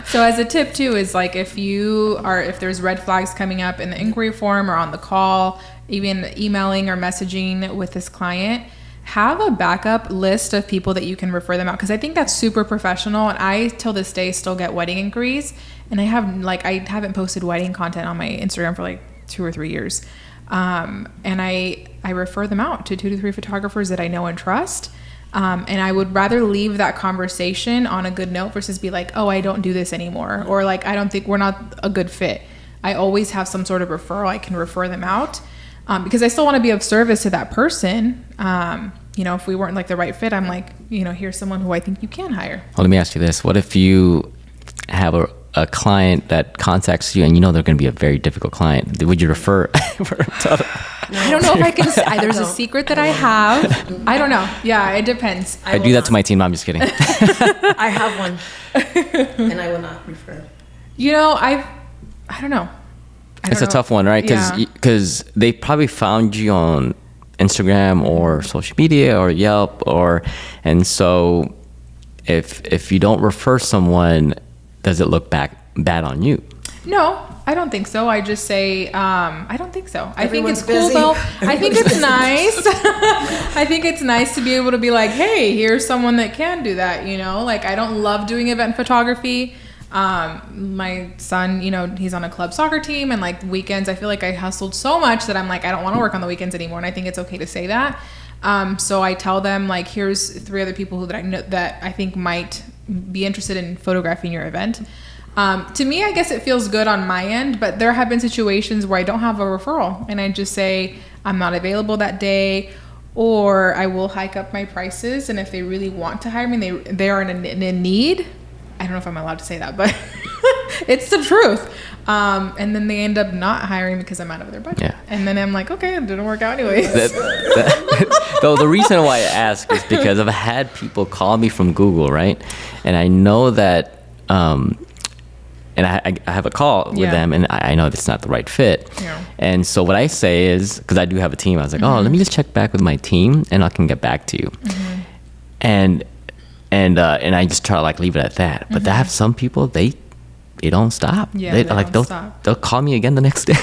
So as a tip too is like, if there's red flags coming up in the inquiry form or on the call, even emailing or messaging with this client, have a backup list of people that you can refer them out, because I think that's super professional. And I till this day still get wedding inquiries, and I haven't posted wedding content on my Instagram for like 2 or 3 years, and I refer them out to 2 to 3 photographers that I know and trust, and I would rather leave that conversation on a good note versus be like, oh, I don't do this anymore, or like, I don't think we're not a good fit. I always have some sort of referral. I can refer them out. Because I still want to be of service to that person. You know, if we weren't like the right fit, I'm like, you know, here's someone who I think you can hire. Well, let me ask you this. What if you have a client that contacts you and you know they're going to be a very difficult client? Would you refer to other? I don't know if I can say. There's a secret that I have. I don't know. Yeah, it depends. I do that to my team. No, I'm just kidding. I have one, and I will not refer. You know, I don't know. It's a tough one, right? Because they probably found you on Instagram or social media or Yelp, and so if you don't refer someone, does it look bad on you? No, I don't think so. I just say I don't think so. I think it's cool busy. though. I think it's nice. I think it's nice to be able to be like, hey, here's someone that can do that. You know, like, I don't love doing event photography. My son, you know, he's on a club soccer team, and like weekends, I feel like I hustled so much that I'm like, I don't want to work on the weekends anymore. And I think it's okay to say that. So I tell them, like, here's 3 other people that I know that I think might be interested in photographing your event. To me, I guess it feels good on my end, but there have been situations where I don't have a referral, and I just say I'm not available that day, or I will hike up my prices. And if they really want to hire me, they are in a need. I don't know if I'm allowed to say that, but it's the truth. And then they end up not hiring because I'm out of their budget. Yeah. And then I'm like, okay, it didn't work out anyways. Though the reason why I ask is because I've had people call me from Google, right? And I know that, and I have a call with them, and I know that's not the right fit. Yeah. And so what I say is, because I do have a team, I was like, oh, let me just check back with my team, and I can get back to you. And I just try to like leave it at that. But I have some people, they don't stop. Yeah, they'll call me again the next day.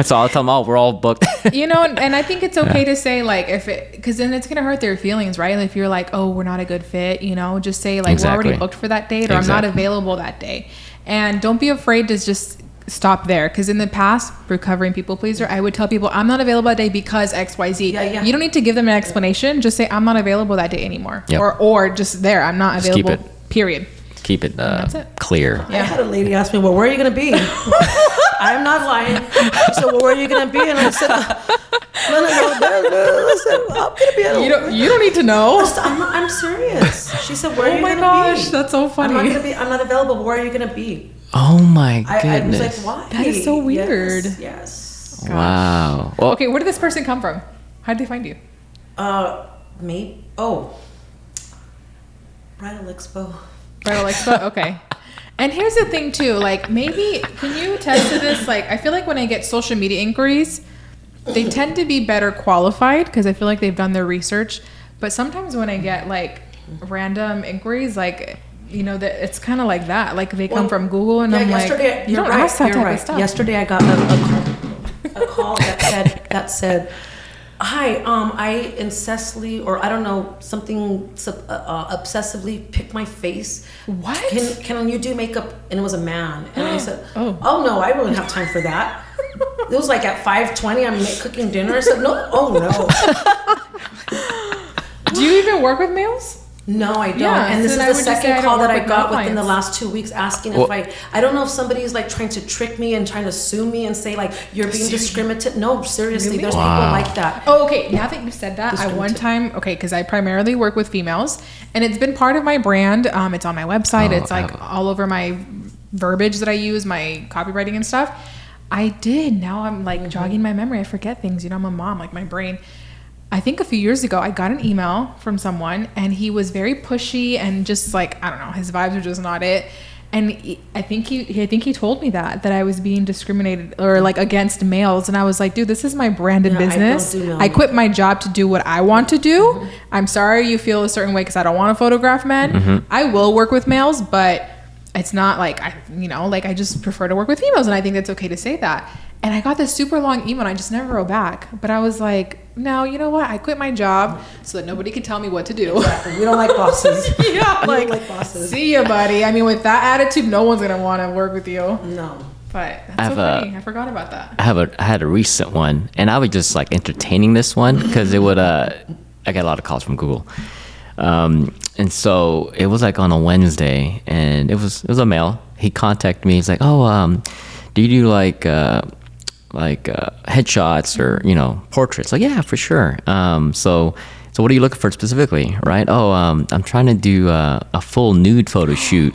So I'll tell them, oh, we're all booked. You know, and I think it's okay to say, like, because then it's gonna hurt their feelings, right? If you're like, oh, we're not a good fit, you know, just say like, we're already booked for that date, or I'm not available that day. And don't be afraid to just stop there, because in the past, recovering people pleaser, I would tell people, I'm not available that day because XYZ. Yeah. You don't need to give them an explanation. Just say, I'm not available that day anymore. Yep. Or just there, I'm not available, period. Keep it clear. Yeah. I had a lady ask me, well, where are you going to be? I'm not lying. She said, well, where are you going to be? And I said, no. Listen, I'm going to be at home. You don't need to know. I'm serious. She said, where are you going to be? Oh my gosh, that's so funny. I'm not available. Where are you going to be? Oh my goodness. I was like, why? That is so weird. Yes. Wow. Well, okay, where did this person come from? How did they find you? Me? Oh. Bridal Expo. Bridal Expo? Okay. And here's the thing too, like maybe, can you attest to this? Like, I feel like when I get social media inquiries, they tend to be better qualified because I feel like they've done their research. But sometimes when I get like random inquiries, like, you know, that it's kind of like that. Like they come from Google and I'm like, you don't ask that type of stuff. Yesterday I got a call that said, hi, I incessantly, or I don't know, something obsessively pick my face. What? Can you do makeup? And it was a man. And I said, oh no, I wouldn't have time for that. It was like at 5:20, I'm cooking dinner. I said, no, Do you even work with males? No, I don't. Yeah, and this so is the second call that I got within the clients. last 2 weeks asking if I don't know if somebody's like trying to trick me and trying to sue me and say like you're being discriminative. No, seriously, Really? there's people like that. Oh, okay. Now that you said that, I one time, because I primarily work with females, and it's been part of my brand. It's on my website. It's like all over my verbiage that I use, my copywriting and stuff. I did. Now I'm like jogging my memory. I forget things. You know, I'm a mom. Like my brain. I think a few years ago, I got an email from someone, and he was very pushy and just like, I don't know, his vibes were just not it. And I think he told me that I was being discriminated or like against males, and I was like, dude, this is my branded business. I quit my job to do what I want to do. I'm sorry you feel a certain way because I don't want to photograph men. I will work with males, but it's not like I just prefer to work with females, and I think that's okay to say that. And I got this super long email and I just never wrote back. But I was like, no, you know what? I quit my job so that nobody could tell me what to do. Exactly. We don't like bosses. Yeah, we don't like bosses. See ya, buddy. I mean, with that attitude, no one's going to want to work with you. No. But that's so funny. I forgot about that. I had a recent one, and I was just like entertaining this one because it would, I got a lot of calls from Google. And so it was like on a Wednesday, and it was a male. He contacted me. He's like, oh, do you do like headshots or, you know, portraits? Like, yeah, for sure. So what are you looking for specifically, right? Oh, I'm trying to do a full nude photo shoot.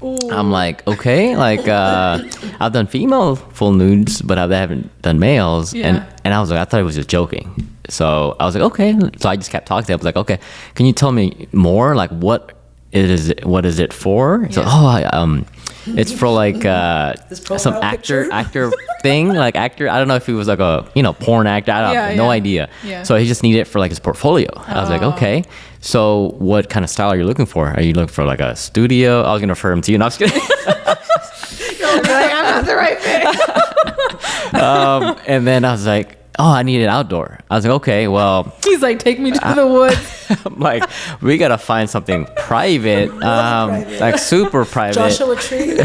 Ooh. I'm like, okay, like I've done female full nudes, but I haven't done males. Yeah. And I was like, I thought he was just joking. So I was like, okay. So I just kept talking to him. I was like, okay, can you tell me more? Like, what is it for? So, it's for like some actor thing, like actor. I don't know if he was like a, you know, porn actor. I have no idea. Yeah. So he just needed it for like his portfolio. I was like, okay. So what kind of style are you looking for? Are you looking for like a studio? I was gonna refer him to you. No, I'm just kidding. I'm not the right fit. And then I was like, oh, I need it outdoor. I was like, okay, well. He's like, take me to the woods. I'm like, we gotta find something private, like super private. Joshua Tree.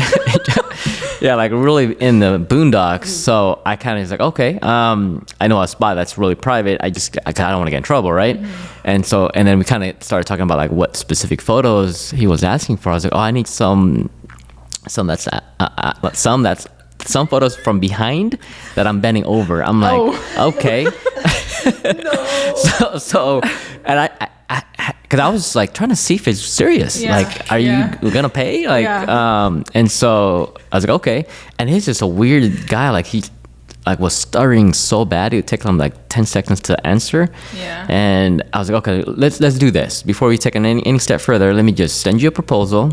Yeah, like really in the boondocks. So I kind of was like, okay, I know a spot that's really private. I don't want to get in trouble, right? And then we kind of started talking about like what specific photos he was asking for. I was like, oh, I need some some photos from behind that I'm bending over. I'm like, okay. No. So, and I because I was like trying to see if it's serious. Yeah. Like, are you gonna pay? Like, and so I was like, okay. And he's just a weird guy. Like he like was stuttering so bad it would take him like 10 seconds to answer. Yeah. And I was like, okay, let's do this. Before we take any step further, let me just send you a proposal.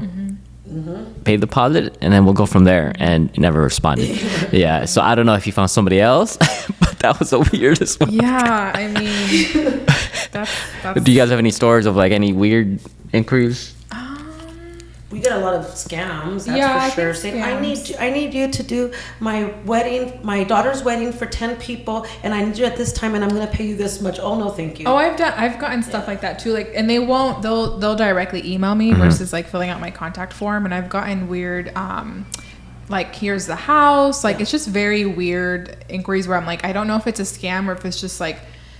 Pay the deposit, and then we'll go from there. And he never responded. Yeah, so I don't know if you found somebody else, but that was the weirdest one. Yeah, I mean, that's Do you guys have any stories of like any weird inquiries? We get a lot of scams, that's Yeah, for sure. I think Saying, I need you to do my wedding, my daughter's wedding for 10 people, and I need you at this time, and I'm gonna pay you this much. Oh no, thank you. Oh, I've gotten stuff like that too. Like, and they'll directly email me versus like filling out my contact form. And I've gotten weird, like, here's the house. Like, it's just very weird inquiries where I'm like, I don't know if it's a scam or if it's just like,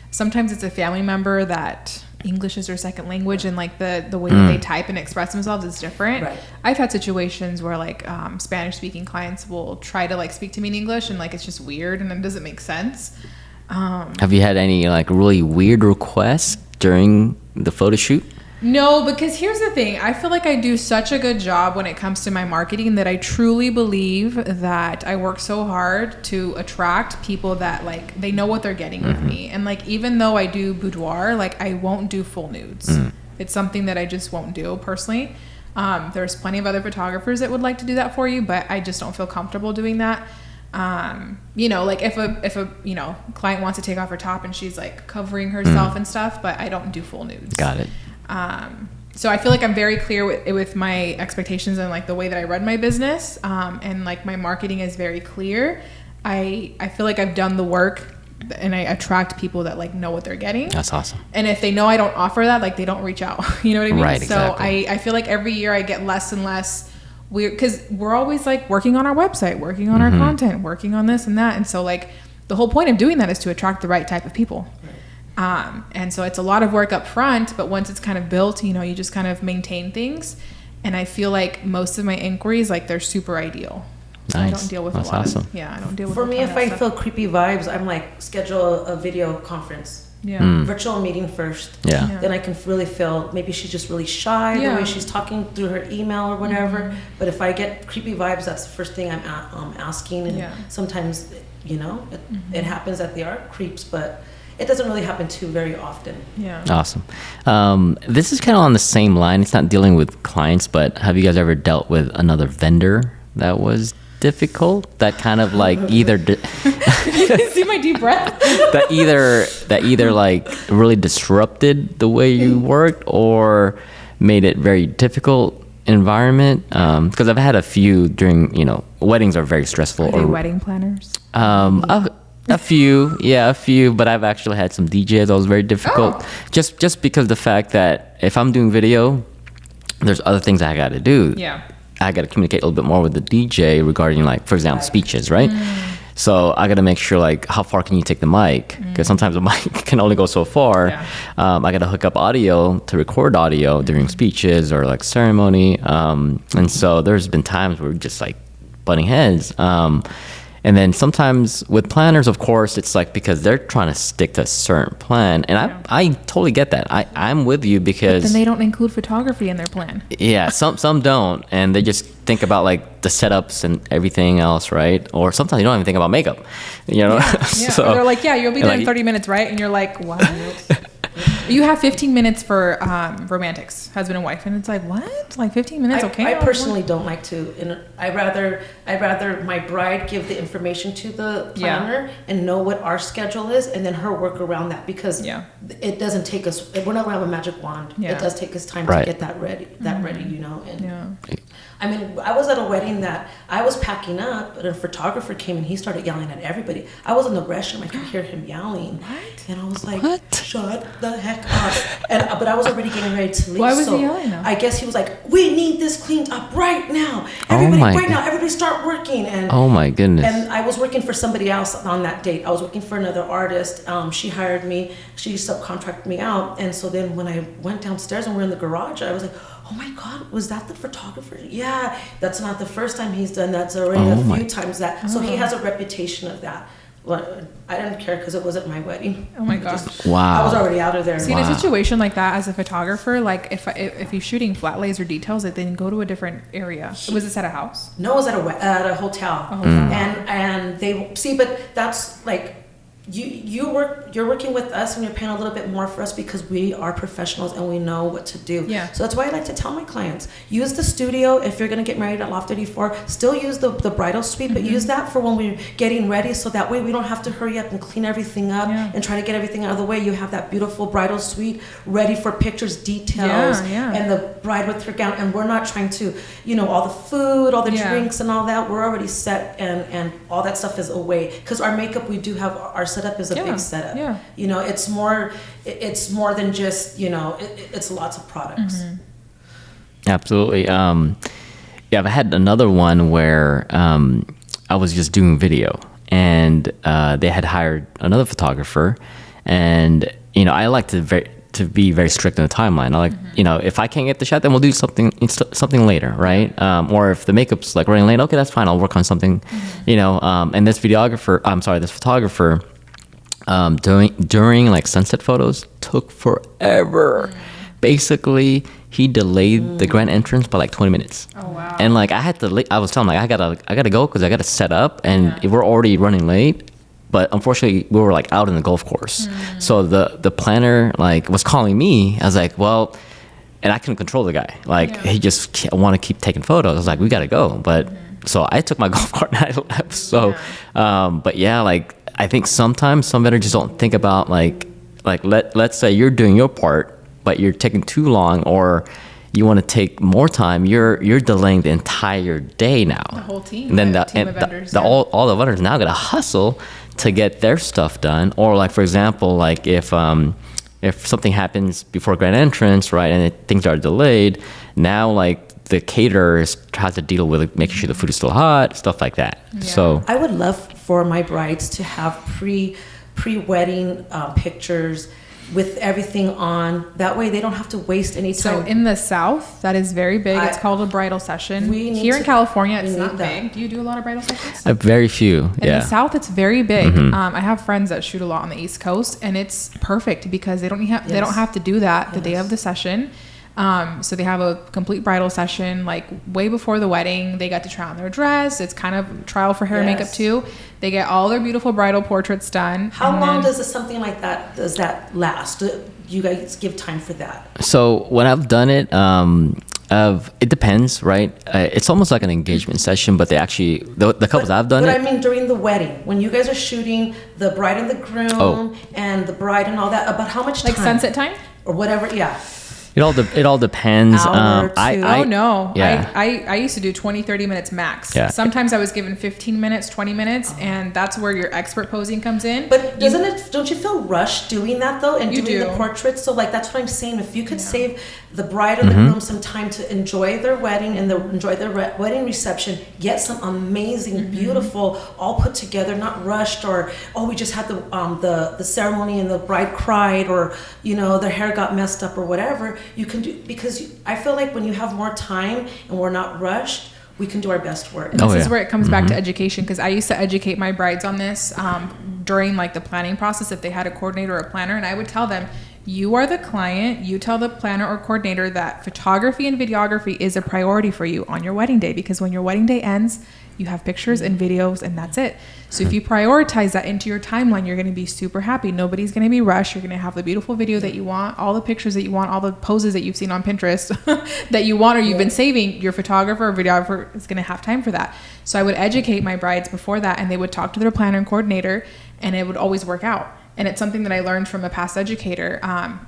sometimes it's a family member that English is their second language, and like the way that they type and express themselves is different. Right. I've had situations where like Spanish speaking clients will try to like speak to me in English, and like it's just weird and it doesn't make sense. Have you had any like really weird requests during the photo shoot? No, because here's the thing. I feel like I do such a good job when it comes to my marketing that I truly believe that I work so hard to attract people that like they know what they're getting with me. And like even though I do boudoir, like I won't do full nudes. It's something that I just won't do personally. There's plenty of other photographers that would like to do that for you, but I just don't feel comfortable doing that. You know, like if a you know, client wants to take off her top and she's like covering herself and stuff, but I don't do full nudes. Got it. So I feel like I'm very clear with my expectations and like the way that I run my business. And like my marketing is very clear. I feel like I've done the work and I attract people that like know what they're getting. That's awesome. And if they know I don't offer that, like they don't reach out. You know what I mean? Right, So exactly. I feel like every year I get less and less weird, because we're always like working on our website, working on our content, working on this and that. And so like the whole point of doing that is to attract the right type of people. And so it's a lot of work up front, but once it's kind of built, you know, you just kind of maintain things. And I feel like most of my inquiries, like they're super ideal. So Nice. I don't deal with That's a lot awesome. of, I don't deal with For a me, ton if of I stuff. feel creepy vibes, I'm like, schedule a video conference. Yeah. Virtual meeting first. Yeah. Yeah. Then I can really feel maybe she's just really shy, Yeah. the way she's talking through her email or whatever. But if I get creepy vibes, that's the first thing I'm asking. And Yeah. sometimes, you know, it happens that they are creeps, but it doesn't really happen too very often. Yeah. Awesome. This is kind of on the same line. It's not dealing with clients, but have you guys ever dealt with another vendor that was difficult? That kind of like either See my deep breath? that either like really disrupted the way you worked or made it very difficult environment? Because I've had a few during, you know, weddings are very stressful. Are they wedding planners? A few, but I've actually had some DJs that was very difficult. Oh. Just because the fact that if I'm doing video, there's other things I got to do. Yeah. I got to communicate a little bit more with the DJ regarding, like, for example, speeches, right? So I got to make sure, like, how far can you take the mic? Because sometimes the mic can only go so far. Yeah. I got to hook up audio to record audio during speeches or like ceremony. And so there's been times where we're just like butting heads. And then sometimes with planners, of course, it's like because they're trying to stick to a certain plan. And I totally get that. I'm with you because... Then they don't include photography in their plan. Yeah, some don't. And they just think about like the setups and everything else, right? Or sometimes you don't even think about makeup, you know? Yeah. So, Or they're like, yeah, you'll be there in like- 30 minutes, right? And you're like, what? You have 15 minutes for romantics, husband and wife. And it's like, what? Like 15 minutes? Okay. I personally don't like to. And I'd rather my bride give the information to the planner and know what our schedule is, and then her work around that, because it doesn't take us. We're not gonna have a magic wand. Yeah. It does take us time Right. to get that ready. Ready, you know. And Yeah. I mean, I was at a wedding that I was packing up, but a photographer came and he started yelling at everybody. I was in the restroom. I could hear him yelling. What? And I was like, What? shut the heck up. But I was already getting ready to leave. Why was so he yelling though? I guess he was like, we need this cleaned up right now. Everybody, my right God. now, everybody start working. And Oh my goodness. and I was working for somebody else on that date. I was working for another artist. She hired me. She subcontracted me out. And so then when I went downstairs and we're in the garage, I was like, oh my God, was that the photographer? Yeah, that's not the first time he's done that. It's already Oh a my- few times that. So he has a reputation of that. Well, I didn't care because it wasn't my wedding. Oh my gosh. Wow. I was already out of there. See, in Wow. a situation like that, as a photographer, like if you're shooting flat lays or details, like then go to a different area. Was this at a house? No, it was at a hotel. A hotel. And they see, but that's like you're working with us and you're paying a little bit more for us because we are professionals and we know what to do. Yeah. So that's why I like to tell my clients, use the studio if you're gonna get married at Loft 34. Still use the bridal suite, but use that for when we're getting ready, so that way we don't have to hurry up and clean everything up and try to get everything out of the way. You have that beautiful bridal suite ready for pictures, details, and the bride with her gown. And we're not trying to, all the food, all the drinks and all that, we're already set, and all that stuff is away. Because our makeup, we do have, our setup is a big setup. Yeah. It's more than just, it's lots of products. Absolutely. I've had another one where I was just doing video, and they had hired another photographer, and I like to be very strict on the timeline. I like, if I can't get the shot, then we'll do something later, right? Or if the makeup's like running late, okay, that's fine. I'll work on something, And this photographer, during like sunset photos took forever. Basically, he delayed the grand entrance by like 20 minutes. Oh wow. And like I was telling him, like, I gotta go because I gotta set up, and we're already running late. But unfortunately, we were like out in the golf course. So the planner like was calling me. I was like, well, and I couldn't control the guy. Like he just want to keep taking photos. I was like, we gotta go. But so I took my golf cart and I left. So, but yeah, like I think sometimes some vendors just don't think about like let's say you're doing your part, but you're taking too long, or you want to take more time. You're delaying the entire day now. The whole team. And then team of vendors, all the vendors now got to hustle to get their stuff done. Or like, for example, like if something happens before grand entrance, right, and things are delayed, now like the caterer has to deal with making sure the food is still hot, stuff like that. So I would love for my brides to have pre-wedding pictures with everything on. That way they don't have to waste any time. So in the South, that is very big. It's called a bridal session. Here in California, it's not big. Do you do a lot of bridal sessions? Very few. In the South, it's very big. I have friends that shoot a lot on the East Coast, and it's perfect because they don't have to do that the day of the session. So they have a complete bridal session like way before the wedding. They got to try on their dress. It's kind of trial for hair and makeup too. They get all their beautiful bridal portraits done. How long does something like that last? Do you guys give time for that? So when I've done it, it depends, right? It's almost like an engagement session, but they actually the couples I've done But I mean during the wedding, when you guys are shooting the bride and the groom and the bride and all that, about how much time? Like sunset time or whatever, It all depends. Hour or two. I used to do 20-30 minutes max. Sometimes I was given 15 minutes, 20 minutes, and that's where your expert posing comes in. But don't you feel rushed doing that though, and doing the portraits? So like that's what I'm saying. If you could save the bride and the groom some time to enjoy their wedding and enjoy their wedding reception, get some amazing, beautiful, all put together, not rushed, or we just had the ceremony and the bride cried, or their hair got messed up or whatever. You can do, because I feel like when you have more time and we're not rushed, we can do our best work. And this is where it comes back to education, because I used to educate my brides on this during like the planning process if they had a coordinator or a planner, and I would tell them, you are the client, you tell the planner or coordinator that photography and videography is a priority for you on your wedding day, because when your wedding day ends, you have pictures and videos and that's it. So if you prioritize that into your timeline, you're going to be super happy. Nobody's going to be rushed. You're going to have the beautiful video that you want, all the pictures that you want, all the poses that you've seen on Pinterest that you want or you've been saving. Your photographer or videographer is going to have time for that. So I would educate my brides before that, and they would talk to their planner and coordinator, and it would always work out. And it's something that I learned from a past educator,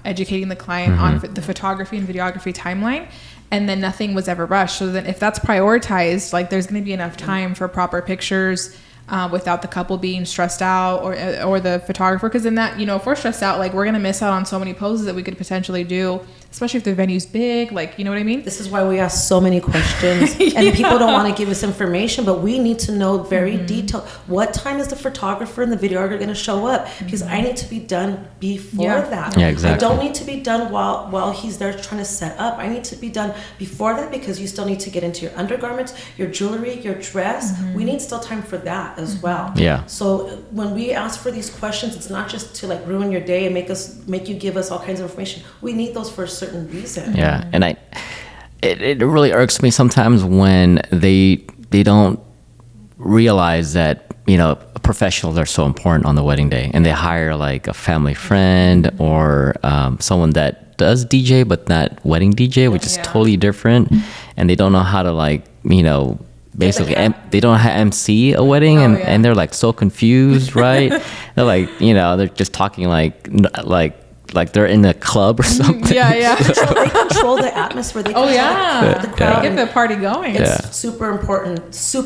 educating the client on the photography and videography timeline. And then nothing was ever rushed. So then if that's prioritized, like there's going to be enough time for proper pictures without the couple being stressed out or the photographer. Because in that, if we're stressed out, like we're going to miss out on so many poses that we could potentially do, especially if the venue's big, like, you know what I mean? This is why we ask so many questions and people don't want to give us information, but we need to know very detailed. What time is the photographer and the videographer going to show up? Because I need to be done before that. Yeah, exactly. I don't need to be done while he's there trying to set up. I need to be done before that, because you still need to get into your undergarments, your jewelry, your dress. We need still time for that as well. Yeah. So when we ask for these questions, it's not just to like ruin your day and make you give us all kinds of information. We need those for a certain reason. Yeah, and it really irks me sometimes when they don't realize that professionals are so important on the wedding day, and they hire like a family friend or someone that does DJ but not wedding DJ, which is totally different, and they don't know how to basically they don't have MC a wedding, and they're like so confused, right? They're like they're just talking like they're in a club or something. They control the atmosphere. They control the crowd. They get the party going. It's super important.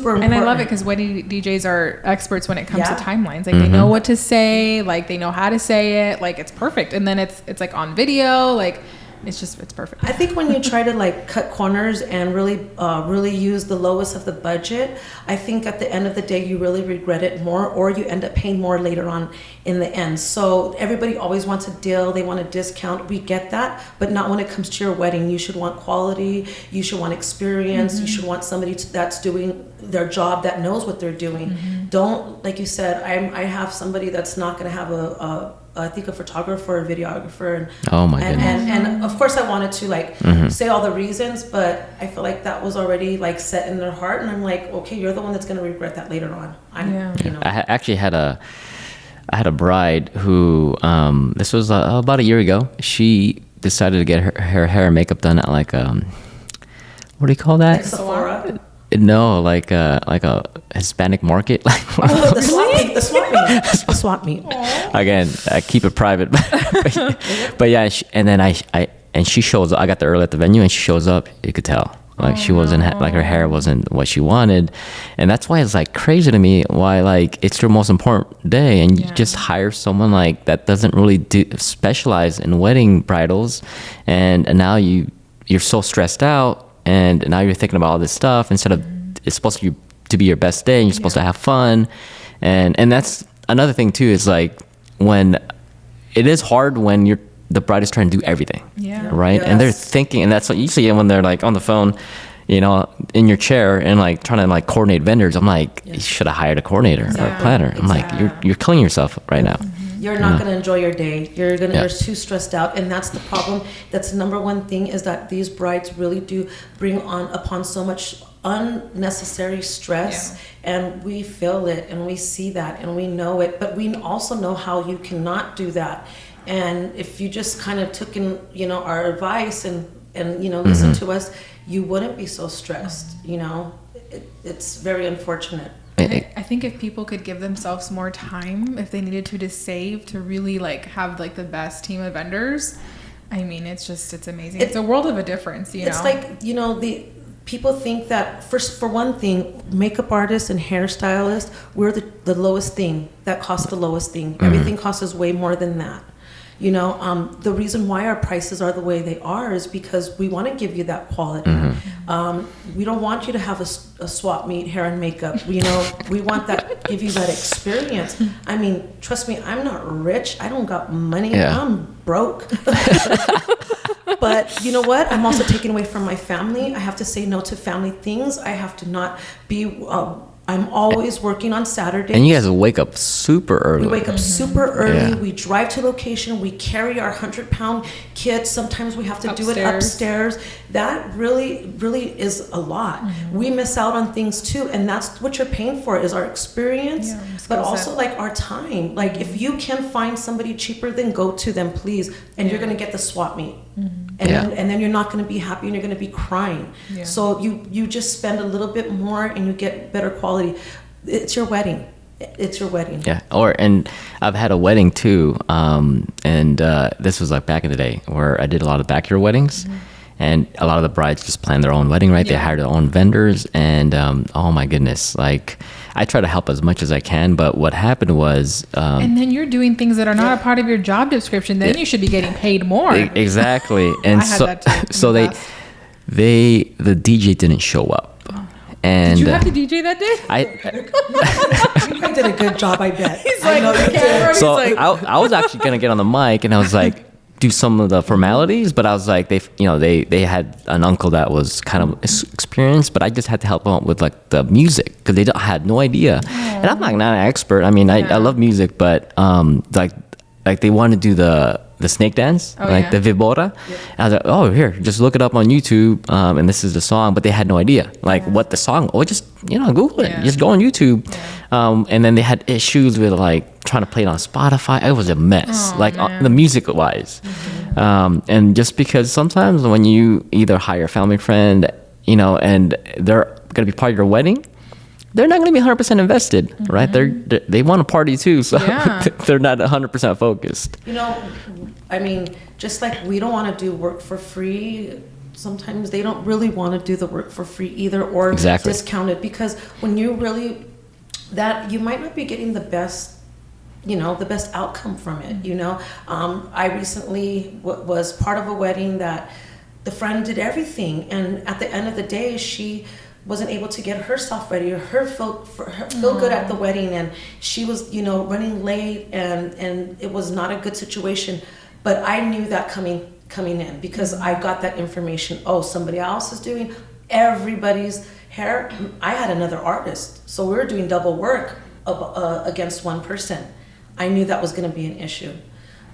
And I love it because wedding DJs are experts when it comes to timelines. Like they know what to say, like they know how to say it, like it's perfect. And then it's like on video, like it's perfect. I think when you try to like cut corners and really use the lowest of the budget, I think at the end of the day you really regret it more, or you end up paying more later on in the end. So everybody always wants a deal, they want a discount. We get that, but not when it comes to your wedding. You should want quality, you should want experience, you should want somebody that's doing their job, that knows what they're doing. Don't, like you said, I have somebody that's not going to have I think a photographer or a videographer, and of course I wanted to say all the reasons, but I feel like that was already like set in their heart, and I'm like, okay, you're the one that's going to regret that later on. I actually had a bride who this was about a year ago. She decided to get her hair and makeup done at like what do you call that? Like Sephora. No, like a Hispanic market. Like Oh, the swap meet. The swap meet. again, I keep it private. But yeah, she shows up. I got there early at the venue, and she shows up. You could tell. Like she wasn't like her hair wasn't what she wanted, and that's why it's like crazy to me. Why like it's your most important day, and you just hire someone like that doesn't really specialize in wedding bridals, and now you're so stressed out, and now you're thinking about all this stuff instead of it's supposed to be your best day, and you're supposed to have fun, and that's another thing too. Is like when it is hard when the bride is trying to do everything, right? Yes. And they're thinking, and that's what you see when they're like on the phone, you know, in your chair and like trying to like coordinate vendors. I'm like, you should have hired a coordinator or a planner. I'm like, you're killing yourself right now. You're not going to enjoy your day. You're too stressed out, and that's the problem. That's the number one thing, is that these brides really do bring upon so much unnecessary stress, and we feel it, and we see that, and we know it. But we also know how you cannot do that. And if you just kind of took in, you know, our advice and you know, listen to us, you wouldn't be so stressed. You know, it's very unfortunate. I think if people could give themselves more time, if they needed to save to really like have like the best team of vendors, I mean, it's amazing. It's a world of a difference, you know. It's like, you know, people think that for one thing, makeup artists and hairstylists, we're the lowest thing that costs the lowest thing. Everything costs us way more than that. You know, the reason why our prices are the way they are is because we want to give you that quality. We don't want you to have a swap meet, hair and makeup. You know, we want give you that experience. I mean, trust me, I'm not rich. I don't got money. I'm broke. But you know what? I'm also taken away from my family. I have to say no to family things. I have to not be... I'm always working on Saturdays. And you guys wake up super early. We wake up super early. We drive to location. We carry our 100-pound kits. Sometimes we have to do it upstairs. That really, really is a lot. We miss out on things too. And that's what you're paying for, is our experience, but also like our time. Like if you can find somebody cheaper, then go to them, please. And you're going to get the swap meet. And then you're not going to be happy, and you're going to be crying. So you just spend a little bit more and you get better quality. It's your wedding. It's your wedding. Yeah. And I've had a wedding too. And this was like back in the day where I did a lot of backyard weddings. And a lot of the brides just planned their own wedding, right? They hired their own vendors. And oh my goodness, like I try to help as much as I can. But what happened was... and then you're doing things that are not a part of your job description. Then you should be getting paid more. Exactly. And I had that too. So the DJ didn't show up. And did you have to DJ that day? I did a good job, I bet. He's like, I was actually gonna get on the mic, and I was like, do some of the formalities, but I was like, they had an uncle that was kind of experienced, but I just had to help them out with like the music because they had no idea. And I'm like not an expert. I mean, I love music, but like they want to do the snake dance, the vibora. And I was like, oh, here, just look it up on YouTube, and this is the song. But they had no idea, like what the song. Or just Google it. Just go on YouTube. And then they had issues with like trying to play it on Spotify. It was a mess, the music wise. And just because sometimes when you either hire a family friend, and they're gonna be part of your wedding, they're not going to be 100% invested, right? They want to party too, so they're not 100% focused. I mean, just like we don't want to do work for free, sometimes they don't really want to do the work for free either, or discounted, because when you really, you might not be getting the best, the best outcome from it, I recently was part of a wedding that the friend did everything, and at the end of the day, she wasn't able to get herself ready or feel good at the wedding, and she was running late, and it was not a good situation. But I knew that coming in, because I got that information. Oh, somebody else is doing everybody's hair. I had another artist, so we were doing double work against one person. I knew that was going to be an issue,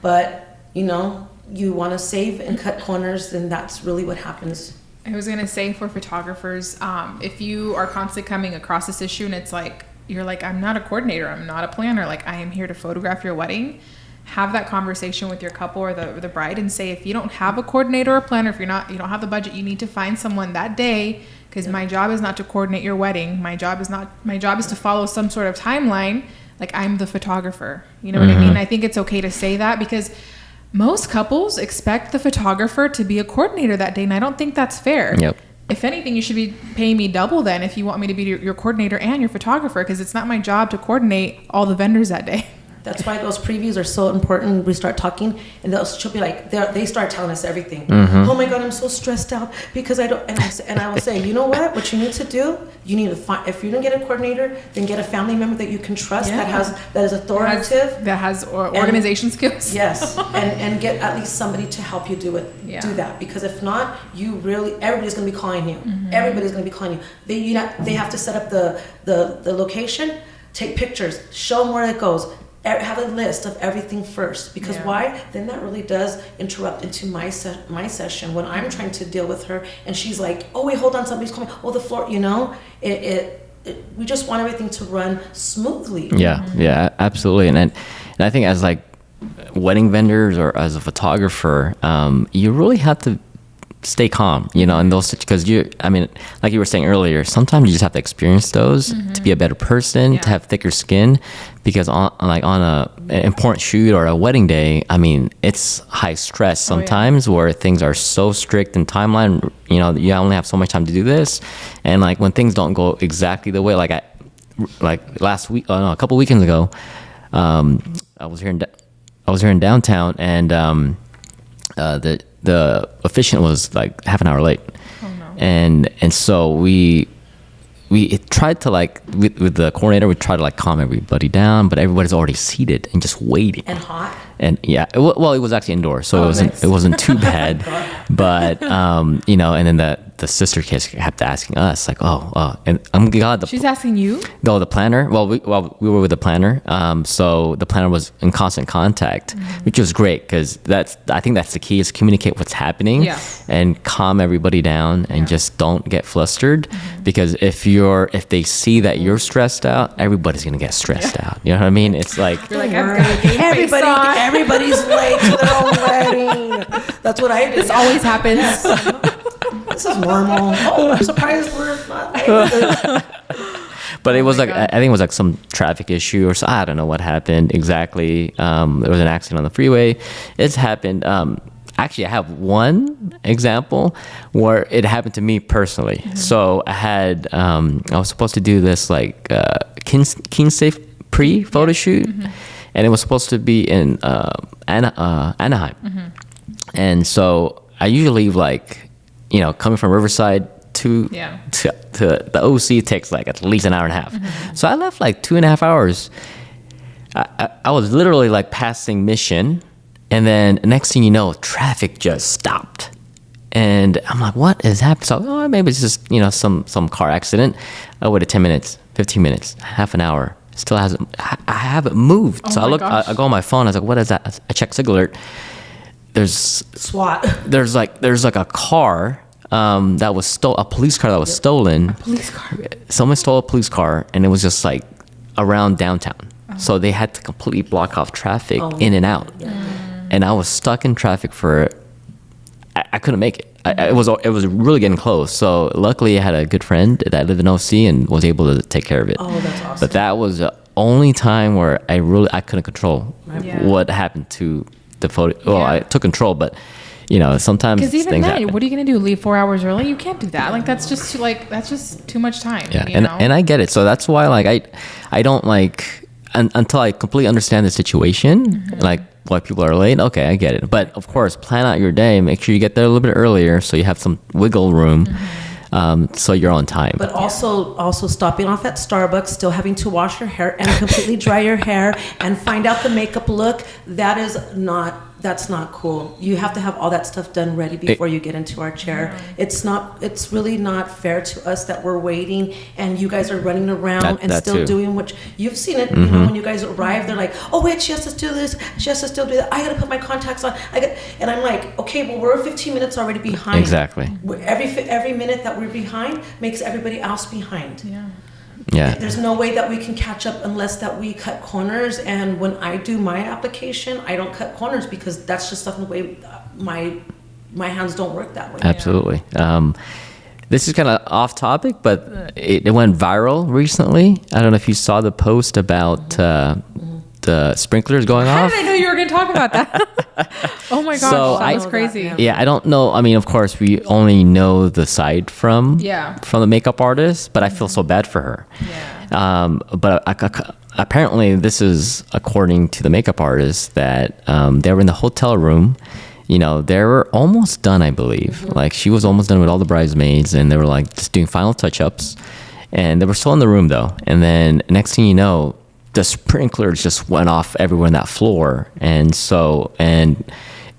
but you want to save and cut corners, and that's really what happens. I was going to say, for photographers, if you are constantly coming across this issue and it's like, you're like, I'm not a coordinator, I'm not a planner, like I am here to photograph your wedding, have that conversation with your couple or the bride and say, if you don't have a coordinator or planner, if you don't have the budget, you need to find someone that day, because my job is not to coordinate your wedding. My job is to follow some sort of timeline. Like, I'm the photographer. You know what I mean? I think it's okay to say that, because most couples expect the photographer to be a coordinator that day, and I don't think that's fair. Yep. If anything, you should be paying me double then if you want me to be your coordinator and your photographer, because it's not my job to coordinate all the vendors that day. That's why those previews are so important. We start talking, and she'll be like, they start telling us everything. Oh my God, I'm so stressed out because I don't. And I will say, you know what? What you need to do, you need to find. If you don't get a coordinator, then get a family member that you can trust that is authoritative, that has organization skills. Yes, and get at least somebody to help you do it. Yeah. Do that, because if not, everybody's going to be calling you. Everybody's going to be calling you. They have to set up the location, take pictures, show them where it goes. Have a list of everything first, because why? Then that really does interrupt into my session when I'm trying to deal with her, and she's like, "Oh wait, hold on, somebody's coming. Oh, the floor." You know, we just want everything to run smoothly. Yeah, absolutely. And I think as like wedding vendors or as a photographer, you really have to stay calm, you know, in those, because like you were saying earlier, sometimes you just have to experience those to be a better person, to have thicker skin, because on an important shoot or a wedding day, I mean, it's high stress sometimes where things are so strict in timeline, you know, you only have so much time to do this. And like when things don't go exactly the way, like last week, a couple weekends ago, I was here in downtown, and the officiant was like half an hour late. Oh no. And so we tried to, like, with the coordinator, we tried to like calm everybody down, but everybody's already seated and just waiting. And hot. And it was actually indoors, so it wasn't too bad. But you know, and then the sister kids kept asking us, like, and I'm glad she's asking you. No, the planner. Well, we were with the planner. So the planner was in constant contact, which was great, because I think that's the key, is communicate what's happening and calm everybody down, and just don't get flustered, because if they see that you're stressed out, everybody's gonna get stressed out. You know what I mean? It's like, you're like, I've got a game face on. Everybody's late to their own wedding. That's what I do. This always happens. This is normal. Oh, I'm surprised we're not late. But it was like, I think it was like some traffic issue, or so, I don't know what happened exactly. There was an accident on the freeway. It's happened. Actually, I have one example where it happened to me personally. So I was supposed to do this like Keen Safe pre-photo shoot. And it was supposed to be in Anaheim. And so I usually leave, like, you know, coming from Riverside to the OC takes like at least an hour and a half. So I left like 2.5 hours. I was literally like passing Mission, and then next thing you know, traffic just stopped. And I'm like, what is happening? So maybe it's just, you know, some car accident. I waited 10 minutes, 15 minutes, half an hour. Still hasn't. I haven't moved. So I go on my phone. I was like, "What is that?" I check Sig Alert. There's SWAT. There's like a car that was stolen. A police car that was stolen. A police car. Someone stole a police car, and it was just like around downtown. So they had to completely block off traffic in and out. And I was stuck in traffic for. I couldn't make it. It was really getting close. So luckily, I had a good friend that lived in OC and was able to take care of it. Oh, that's awesome. But that was the only time where I couldn't control what happened to the photo. Well, I took control, but you know, sometimes because even things then, happen. what are you gonna do? Leave 4 hours early? You can't do that. Like that's just too much time. Yeah, you know? and I get it. So that's why I don't like until I completely understand the situation, like why people are late. Okay, I get it. But of course, plan out your day. Make sure you get there a little bit earlier so you have some wiggle room. So you're on time. But also stopping off at Starbucks, still having to wash your hair and completely dry your hair and find out the makeup look. That's not cool. You have to have all that stuff done ready before you get into our chair. It's really not fair to us that we're waiting and you guys are running around and still doing what you've seen it. You know, when you guys arrive, they're like, oh wait, she has to do this, she has to still do that. I gotta put my contacts on. And I'm like, okay, well we're 15 minutes already behind. Exactly. Every minute that we're behind makes everybody else behind. Yeah. Yeah. There's no way that we can catch up unless that we cut corners. And when I do my application, I don't cut corners because that's just the way my hands don't work that way. Absolutely. This is kind of off topic, but it went viral recently. I don't know if you saw the post about the sprinklers going How off. did I know you were going to talk about that? Oh my gosh, So that was I- crazy. Yeah, I don't know. I mean, of course, we only know the side from Yeah. the makeup artist, but I feel so bad for her. Yeah. But apparently, this is according to the makeup artist that they were in the hotel room. You know, they were almost done, I believe. Like she was almost done with all the bridesmaids, and they were like just doing final touch-ups, and they were still in the room though. And then next thing you know, the sprinklers just went off everywhere on that floor, and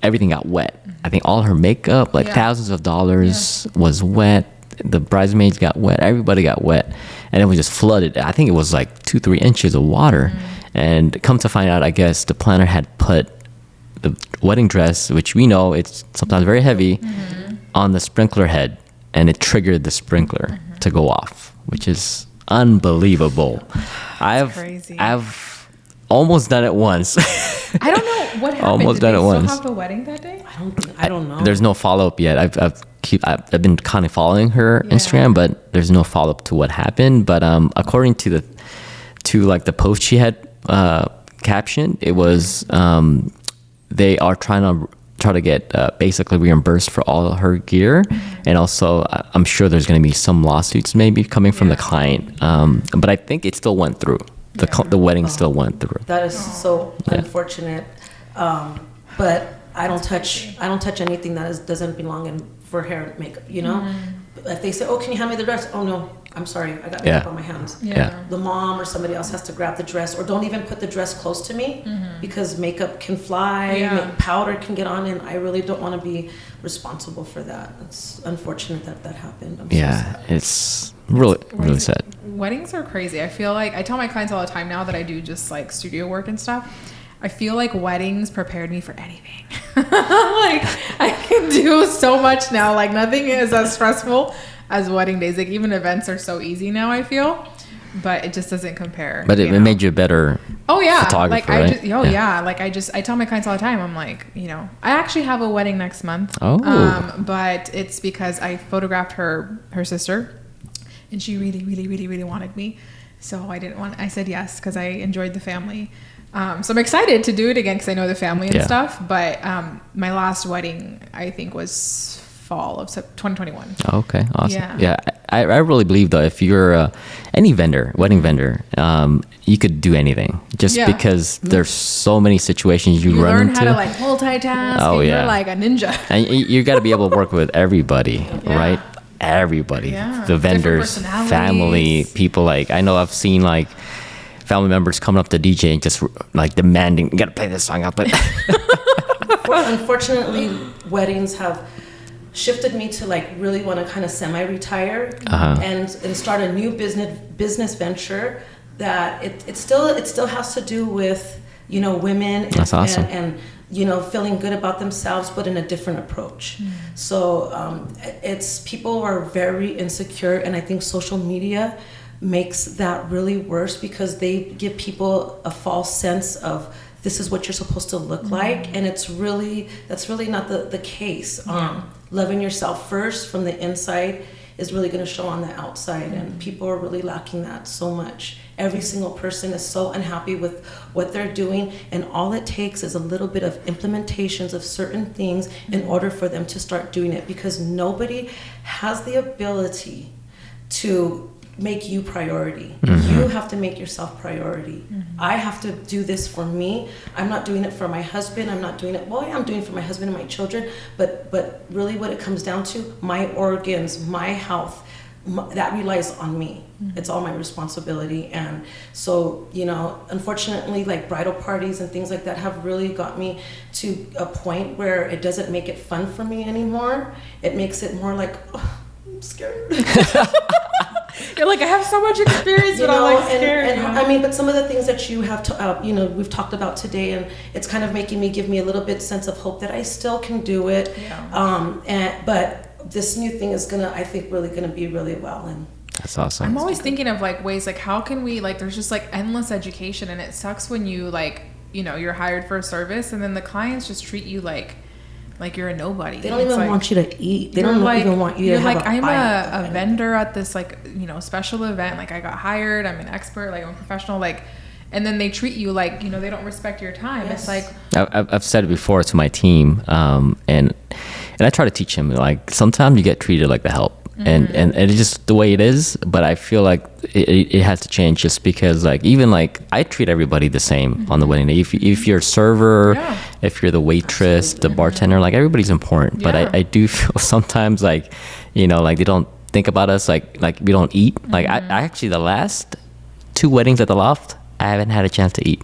everything got wet. I think all her makeup, like thousands of dollars, was wet. The bridesmaids got wet. Everybody got wet, and it was just flooded. I think it was like 2-3 inches of water. And come to find out, I guess the planner had put the wedding dress, which we know it's sometimes very heavy, on the sprinkler head, and it triggered the sprinkler to go off, which is unbelievable. crazy. I've almost done it once. I don't know what happened. Almost Did done they it still once. have the wedding that day? I don't know. There's no follow up yet. I've been kind of following her Instagram, but there's no follow up to what happened. But according to the post she had captioned, it was they are trying to get basically reimbursed for all her gear, and also I'm sure there's going to be some lawsuits maybe coming from the client. But I think it still went through. The wedding still went through. That is so unfortunate. But I don't touch anything that doesn't belong in for hair and makeup. You know, if they say, "Oh, can you hand me the dress?" Oh no, I'm sorry, I got makeup on my hands. Yeah. The mom or somebody else has to grab the dress, or don't even put the dress close to me because makeup can fly, powder can get on, and I really don't want to be responsible for that. It's unfortunate that happened. I'm so sad. It's really sad. Weddings are crazy. I feel like I tell my clients all the time now that I do just like studio work and stuff. I feel like weddings prepared me for anything. Like I can do so much now. Like nothing is as stressful as wedding days. Like even events are so easy now, I feel, but it just doesn't compare. But it made you a better photographer, like right? Like I tell my clients all the time, I'm like, you know, I actually have a wedding next month. Oh. But it's because I photographed her sister, and she really, really, really, really wanted me. So I said yes because I enjoyed the family. So I'm excited to do it again because I know the family and stuff. But my last wedding, I think, was fall of 2021. Okay, awesome. Yeah. I really believe though, if you're any wedding vendor, you could do anything just because there's so many situations you run learn into. how to like multitask. Oh, and yeah. You're like a ninja. And you got to be able to work with everybody, right? Everybody, Yeah. the Different vendors, personalities. family, people. Like I know I've seen like family members coming up to DJ and just like demanding, "You got to play this song." But Unfortunately, weddings have shifted me to like really want to kind of semi-retire and start a new business venture that it still has to do with, you know, women and, That's awesome. and you know, feeling good about themselves, but in a different approach. So it's people are very insecure, and I think social media makes that really worse because they give people a false sense of this is what you're supposed to look like, and that's really not the case. Loving yourself first from the inside is really going to show on the outside, and people are really lacking that so much. Every single person is so unhappy with what they're doing, and all it takes is a little bit of implementations of certain things in order for them to start doing it, because nobody has the ability to make you priority. You have to make yourself priority. I have to do this for me. I'm not doing it for my husband. I'm not doing it, well, I'm doing it for my husband and my children, but really what it comes down to, my organs, my health, that relies on me. It's all my responsibility. And so, you know, unfortunately, like bridal parties and things like that have really got me to a point where it doesn't make it fun for me anymore. It makes it more like, oh, I'm scared. You're like, I have so much experience, but I'm like scared. And I mean, but some of the things that you have to, you know, we've talked about today, and it's kind of give me a little bit sense of hope that I still can do it. Yeah. But this new thing is I think, really gonna be really well. And That's awesome. I'm always thinking of like ways like how can we like there's just like endless education, and it sucks when you like you're hired for a service and then the clients just treat you like you're a nobody. They don't even want you to eat. They don't even want you to have I'm a vendor at this like special event. Like I got hired. I'm an expert. Like I'm a professional. Like, and then they treat you like they don't respect your time. Yes. It's like I've said it before to my team, and I try to teach them like sometimes you get treated like the help. And it's just the way it is, but I feel like it has to change just because like even like I treat everybody the same on the wedding day. If you're a server, if you're the waitress, the bartender, like everybody's important. But I do feel sometimes like like they don't think about us like we don't eat. Like I actually the last 2 weddings at the Loft I haven't had a chance to eat.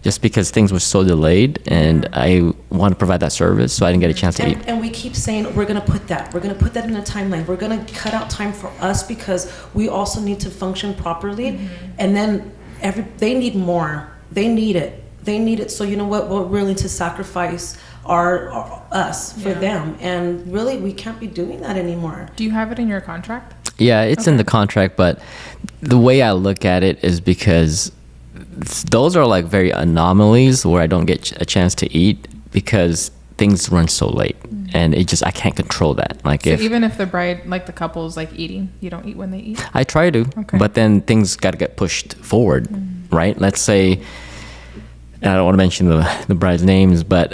Just because things were so delayed and I want to provide that service, so I didn't get a chance to eat. And we keep saying, we're going to put that in a timeline. We're going to cut out time for us because we also need to function properly. And then they need more. They need it. So you know what? We're willing to sacrifice us for them. And really, we can't be doing that anymore. Do you have it in your contract? Yeah, it's in the contract, but the way I look at it is because those are like very anomalies where I don't get a chance to eat because things run so late, and I can't control that. Like so even if the bride, like the couple's like eating, you don't eat when they eat? I try to, but then things got to get pushed forward, right? Let's say, and I don't want to mention the bride's names, but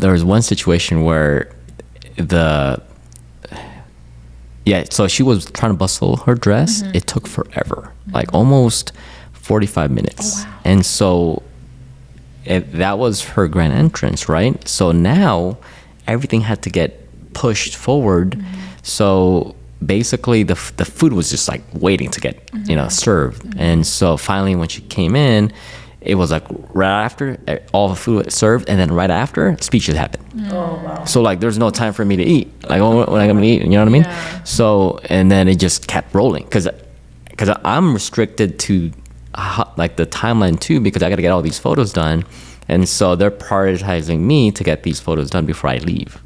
there was one situation where so she was trying to bustle her dress. It took forever, like almost 45 minutes. Oh, wow. And so that was her grand entrance, right? So now everything had to get pushed forward. So basically the food was just like waiting to get served. And so finally when she came in, it was like right after all the food was served, and then right after speeches happened. Oh wow. So like there's no time for me to eat. Like when I'm gonna eat, you know what I mean? Yeah. So and then it just kept rolling because I'm restricted to like the timeline too, because I got to get all these photos done, and so they're prioritizing me to get these photos done before I leave.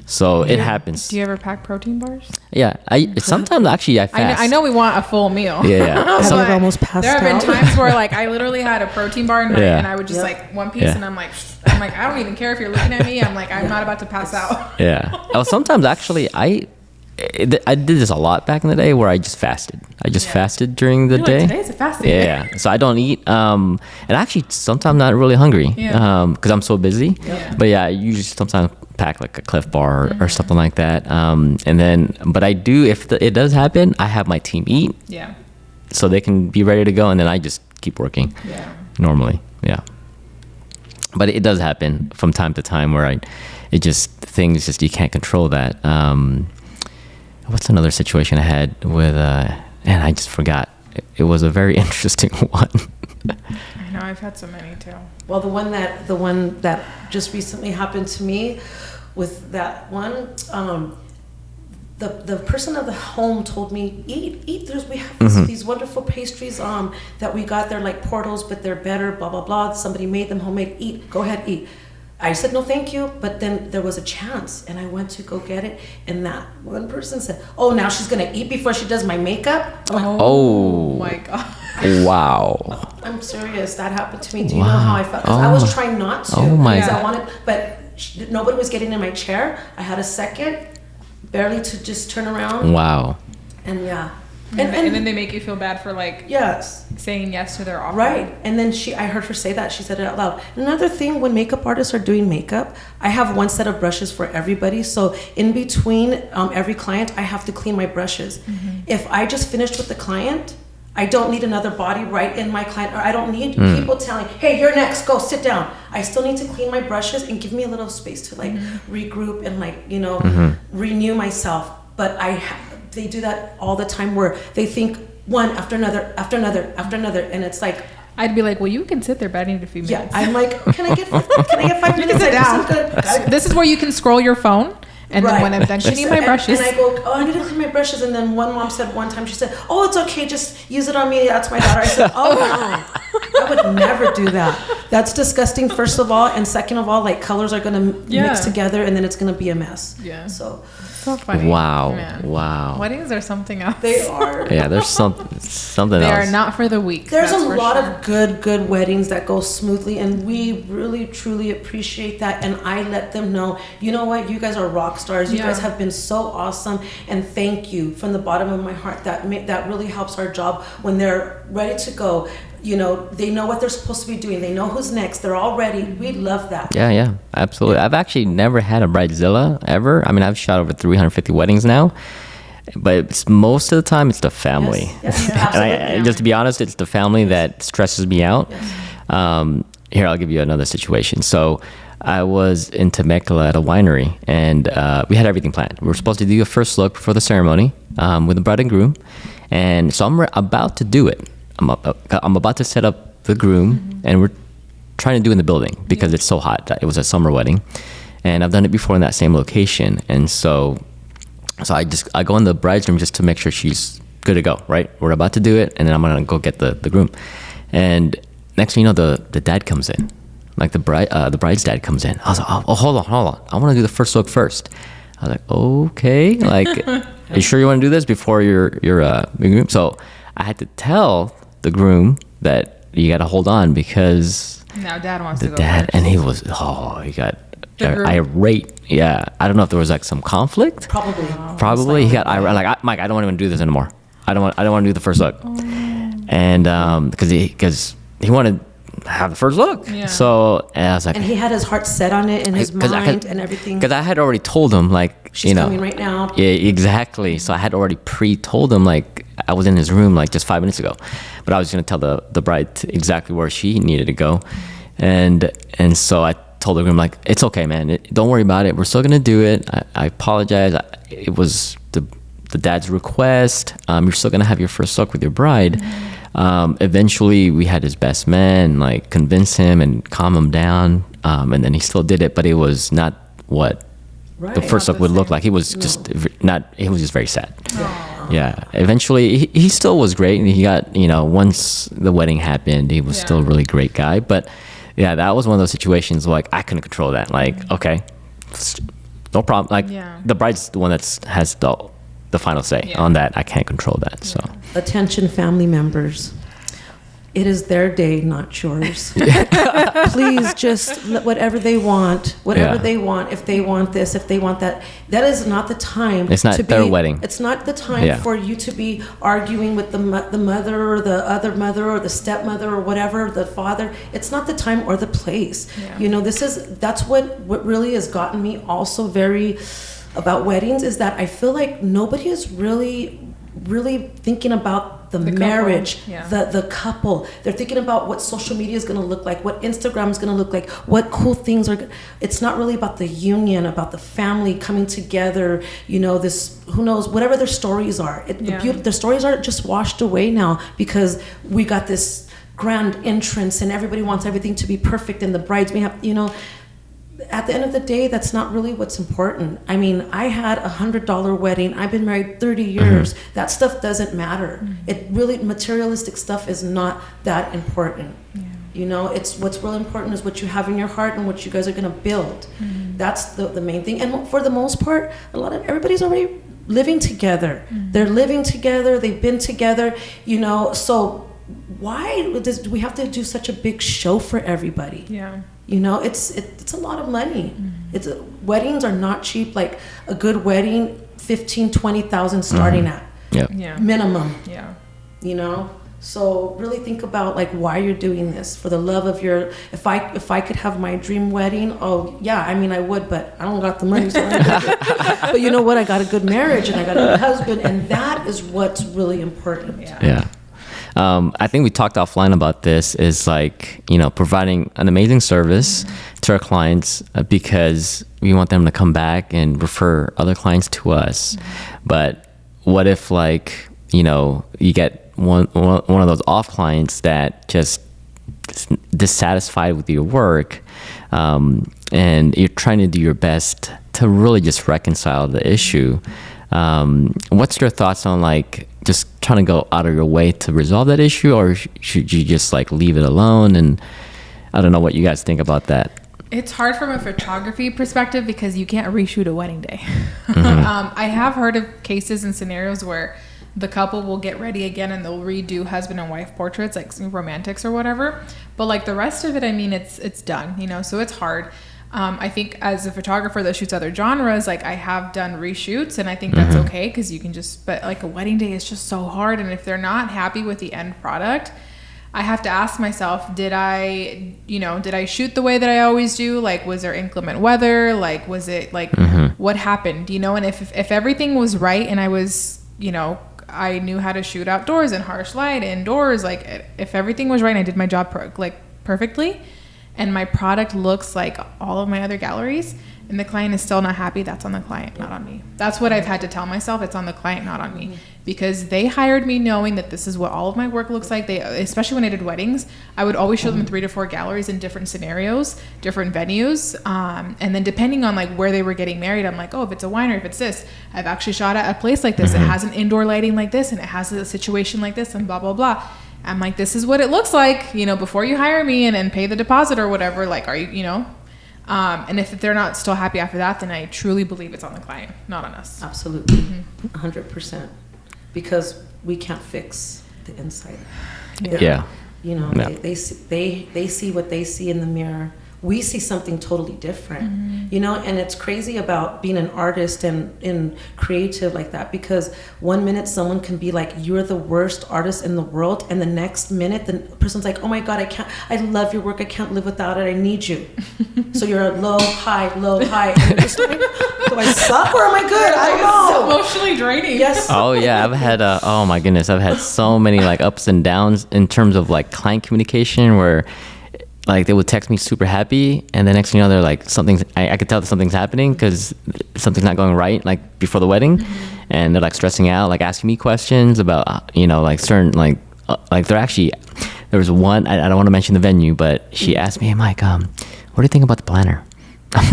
So it happens. Do you ever pack protein bars? Yeah, I sometimes actually I fast. I know we want a full meal. Yeah. Have you ever almost passed There have been out? times where like I literally had a protein bar in my, Yeah. and I would just like one piece, Yeah. and I'm like I don't even care if you're looking at me. I'm like I'm not about to pass out. Yeah. Oh, sometimes actually I did this a lot back in the day where I just fasted. I just fasted during the You're day. like, today's a fasting day. Yeah. So I don't eat. And actually sometimes not really hungry. Yeah. Because I'm so busy. Yeah. But yeah, I usually sometimes pack like a Cliff Bar or something like that. But I do, if it does happen, I have my team eat Yeah. so they can be ready to go, and then I just keep working. Yeah. Normally. Yeah. But it does happen from time to time where things you can't control that. What's another situation I had with, and I just forgot. It was a very interesting one. I know I've had so many too. Well, the one that just recently happened to me with that one, the person of the home told me, eat. We have these wonderful pastries that we got. They're like portals, but they're better. Blah blah blah. Somebody made them homemade. Eat. Go ahead, eat. I said no, thank you. But then there was a chance, and I went to go get it. And that one person said, "Oh, now she's gonna eat before she does my makeup." I'm like, Oh. my God. Wow. I'm serious. That happened to me. Do you know how I felt? Because I was trying not to. Oh my because God. I wanted, but nobody was getting in my chair. I had a second, barely to just turn around. Wow. And yeah. And then they make you feel bad for like yes. saying yes to their offer. Right. And then I heard her say that. She said it out loud. Another thing, when makeup artists are doing makeup, I have one set of brushes for everybody. So in between every client, I have to clean my brushes. If I just finished with the client, I don't need another body right in my client, or I don't need people telling, hey, you're next, go sit down. I still need to clean my brushes and give me a little space to like regroup and like, renew myself. But they do that all the time where they think one after another, after another, after another. And it's like, I'd be like, well, you can sit there, but I need a few yeah, minutes. I'm like, can I get 5 minutes? Sit down. Good. This is where you can scroll your phone. And then when I'm done cleaning my brushes. And I go, oh, I need to clean my brushes. And then one mom said one time, she said, oh, it's okay, just use it on me. That's my daughter. I said, oh, no, I would never do that. That's disgusting, first of all, and second of all, like colors are gonna mix together, and then it's gonna be a mess. Yeah. So funny. Wow. Man. Wow. Weddings are something else. they are. Yeah, there's something They else. are not for the weak. There's that's a for lot sure. of good weddings that go smoothly, and we really, truly appreciate that. And I let them know, you know what, you guys are rock stars. You guys have been so awesome, and thank you from the bottom of my heart. That really helps our job when they're ready to go. You know, they know what they're supposed to be doing. They know who's next. They're all ready. We love that. Yeah, absolutely. I've actually never had a bridezilla ever. I mean, I've shot over 350 weddings now, but most of the time it's the family. Yes, And absolutely. just to be honest, it's the family that stresses me out. Here, I'll give you another situation. So I was in Temecula at a winery, and we had everything planned. We were supposed to do a first look before the ceremony with the bride and groom, and so I'm about to do it. I'm about to set up the groom, and we're trying to do it in the building because it's so hot. It was a summer wedding, and I've done it before in that same location. And so I go in the bride's room just to make sure she's good to go. Right, we're about to do it, and then I'm gonna go get the groom. And next thing you know, the dad comes in, like the bride's dad comes in. I was like, oh, hold on, I want to do the first look first. I was like, okay, like, are you sure you want to do this before your groom? So I had to tell the groom that you got to hold on because Now dad wants the to go dad, first. and he got The groom. irate. Yeah, I don't know if there was like some conflict. Probably. He got irate. Like, Mike, I don't want to do this anymore. I don't want to do the first look. And because he wanted to have the first look. Yeah. So and I was like, And he had his heart set on it, and his mind and everything. because I had already told him, like, She's coming right now. Yeah, exactly. So I had already told him, like, I was in his room like just 5 minutes ago, but I was going to tell the bride exactly where she needed to go, and so I told the groom, like, it's okay, man. Don't worry about it. We're still going to do it. I apologize. It was the dad's request. You're still going to have your first look with your bride. Eventually, we had his best man like convince him and calm him down, and then he still did it, but it was not what Right. the first Not look the would look same. like. He was just not. He was just very sad. Yeah. Eventually, he still was great, and he got, once the wedding happened, he was still a really great guy. But yeah, that was one of those situations like I couldn't control that. Like, okay, no problem. Like the bride's the one has the final say on that. I can't control that. So Attention, family members. It is their day, not yours. Please just let whatever they want, if they want this, if they want that. That is not the time. It's not their wedding. It's not the time for you to be arguing with the mother or the other mother or the stepmother or whatever, the father. It's not the time or the place. Yeah. That's what really has gotten me also very about weddings, is that I feel like nobody is really thinking about the marriage, the couple. They're thinking about what social media is going to look like, what Instagram is going to look like, what cool things are. It's not really about the union, about the family coming together. This, who knows, whatever their stories are. Their stories are just washed away now because we got this grand entrance and everybody wants everything to be perfect, and the brides may have, at the end of the day, that's not really what's important. I mean, I had $100 wedding. I've been married 30 years. Mm-hmm. That stuff doesn't matter. Mm-hmm. It really, materialistic stuff is not that important. Yeah. It's what's really important is what you have in your heart and what you guys are going to build. Mm-hmm. That's the main thing. And for the most part, everybody's already living together. Mm-hmm. They're living together. They've been together, so why do we have to do such a big show for everybody? Yeah. It's a lot of money. Mm-hmm. Weddings are not cheap. Like a good wedding, 15,000, 20,000 starting at minimum. Yeah. So really think about like why you're doing this, for the love of your. If I could have my dream wedding, I would, but I don't got the money. So but you know what? I got a good marriage and I got a good husband, and that is what's really important. Yeah. I think we talked offline about this, is like, providing an amazing service to our clients because we want them to come back and refer other clients to us. But what if, like, you get one of those off clients that just dissatisfied with your work, and you're trying to do your best to really just reconcile the issue. What's your thoughts on like just trying to go out of your way to resolve that issue, or should you just like leave it alone? And I don't know what you guys think about that. It's hard from a photography perspective because you can't reshoot a wedding day. I have heard of cases and scenarios where the couple will get ready again and they'll redo husband and wife portraits, like some romantics or whatever. But like the rest of it, I mean, it's done, you know, so it's hard. I think as a photographer that shoots other genres, like I have done reshoots, and I think that's okay because you can just, but like a wedding day is just so hard. And if they're not happy with the end product, I have to ask myself, did I shoot the way that I always do? Like, was there inclement weather? Like, was it like, what happened? You know, and if everything was right and I was, you know, I knew how to shoot outdoors in harsh light, indoors, like if everything was right and I did my job perfectly, and my product looks like all of my other galleries, and the client is still not happy, that's on the client, not on me. That's what I've had to tell myself. It's on the client, not on me. Because they hired me knowing that this is what all of my work looks like. They, especially when I did weddings, I would always show them 3 to 4 galleries in different scenarios, different venues. And then depending on like where they were getting married, I'm like, oh, if it's a winery, if it's this, I've actually shot at a place like this. It has an indoor lighting like this, and it has a situation like this, and blah, blah, blah. I'm like, this is what it looks like, you know, before you hire me and pay the deposit or whatever. Like, are you, you know? And if they're not still happy after that, then I truly believe it's on the client, not on us. Absolutely. 100%. Because we can't fix the inside. Yeah. You know, they see what they see in the mirror. We see something totally different, you know, and it's crazy about being an artist and creative like that, because one minute someone can be like, you're the worst artist in the world, and the next minute the person's like, oh my God, I love your work, I can't live without it, I need you. So you're a low, high, and you're just like, do I suck or am I good? I don't know. It's emotionally draining. Yes. Oh yeah, I've had oh my goodness, I've had so many like ups and downs in terms of like client communication where like they would text me super happy, and the next thing you know, they're like, I could tell that something's happening because something's not going right, like before the wedding, and they're like stressing out, like asking me questions about, you know, like certain like they're actually, there was one, I don't want to mention the venue, but she asked me, hey Mike, what do you think about the planner? I'm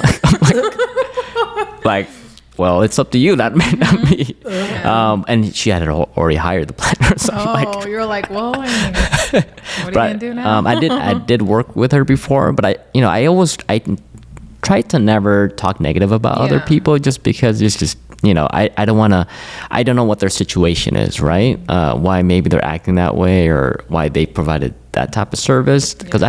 like, well, it's up to you, not me. And she had already hired the planner. So you're like, well, I mean, what are you gonna do now? I did work with her before, but I try to never talk negative about other people, just because it's just, you know, I don't know what their situation is, right? Why maybe they're acting that way, or why they provided that type of service, because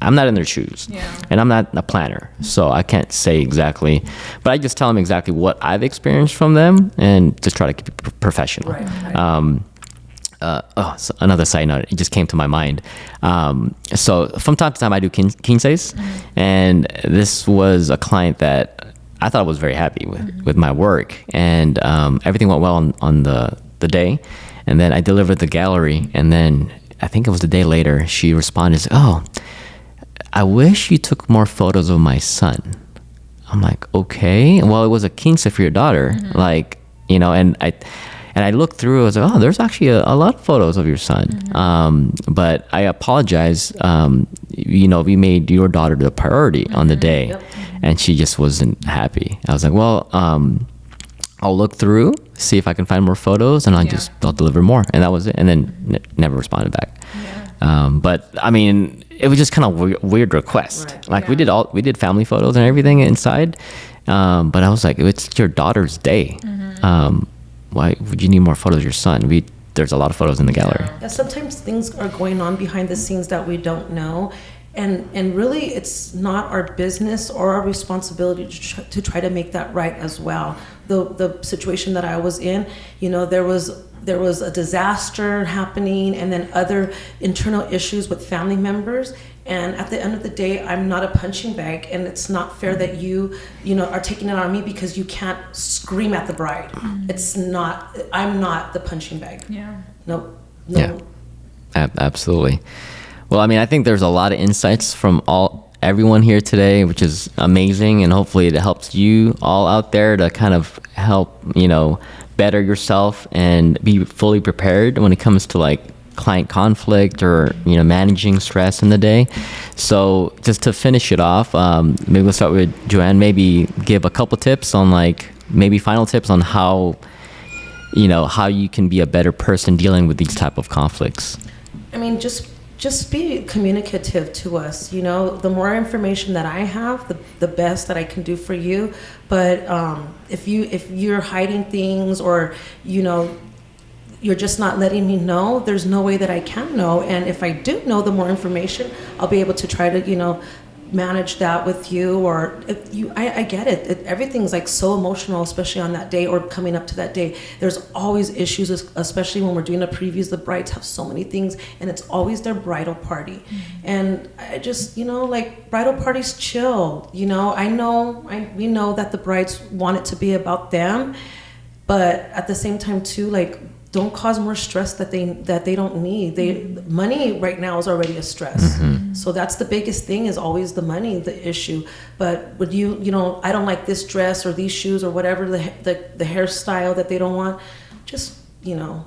I'm not in their shoes, and I'm not a planner, so I can't say exactly, but I just tell them exactly what I've experienced from them, and just try to keep it professional. Right. So another side note, it just came to my mind. So from time to time I do quinces, and this was a client that I thought was very happy with my work, and everything went well on the day, and then I delivered the gallery, and then I think it was the day later, she responded, oh, I wish you took more photos of my son. I'm like, okay, well, it was a quince for your daughter, like, you know, and I looked through, I was like, oh, there's actually a lot of photos of your son. But I apologize, you know, we made your daughter the priority on the day, and she just wasn't happy. I was like, well, I'll look through, see if I can find more photos, and I'll deliver more. And that was it, and then never responded back. But I mean, it was just kind of weird request. Right. Like we did family photos and everything inside. But I was like, it's your daughter's day. Why would you need more photos of your son? There's a lot of photos in the gallery. Yeah, sometimes things are going on behind the scenes that we don't know. And really, it's not our business or our responsibility to try to make that right as well. The situation that I was in, you know, there was a disaster happening, and then other internal issues with family members. And at the end of the day, I'm not a punching bag, and it's not fair that you know, are taking it on me because you can't scream at the bride. It's not. I'm not the punching bag. Yeah. No. Yeah. Absolutely. Well, I mean, I think there's a lot of insights from everyone here today, which is amazing, and hopefully it helps you all out there to kind of help, you know, better yourself and be fully prepared when it comes to like client conflict or, you know, managing stress in the day. So just to finish it off, maybe we'll start with Joanne. Maybe give a couple tips on maybe final tips on how you can be a better person dealing with these type of conflicts. I mean, just just be communicative to us. You know, the more information that I have, the best that I can do for you. But if you're hiding things, or you know, you're just not letting me know, there's no way that I can know. And if I do know the more information, I'll be able to try to, you know, manage that with you. Or if you, I get it. Everything's like so emotional, especially on that day or coming up to that day. There's always issues, especially when we're doing the previews. The brides have so many things, and it's always their bridal party. Mm-hmm. And I just, you know, like, bridal parties chill. You know, we know that the brides want it to be about them, but at the same time too, like, don't cause more stress that they don't need. Money right now is already a stress. Mm-hmm. So that's the biggest thing, is always the money, the issue. But would you know, I don't like this dress or these shoes or whatever, the hairstyle that they don't want, just, you know,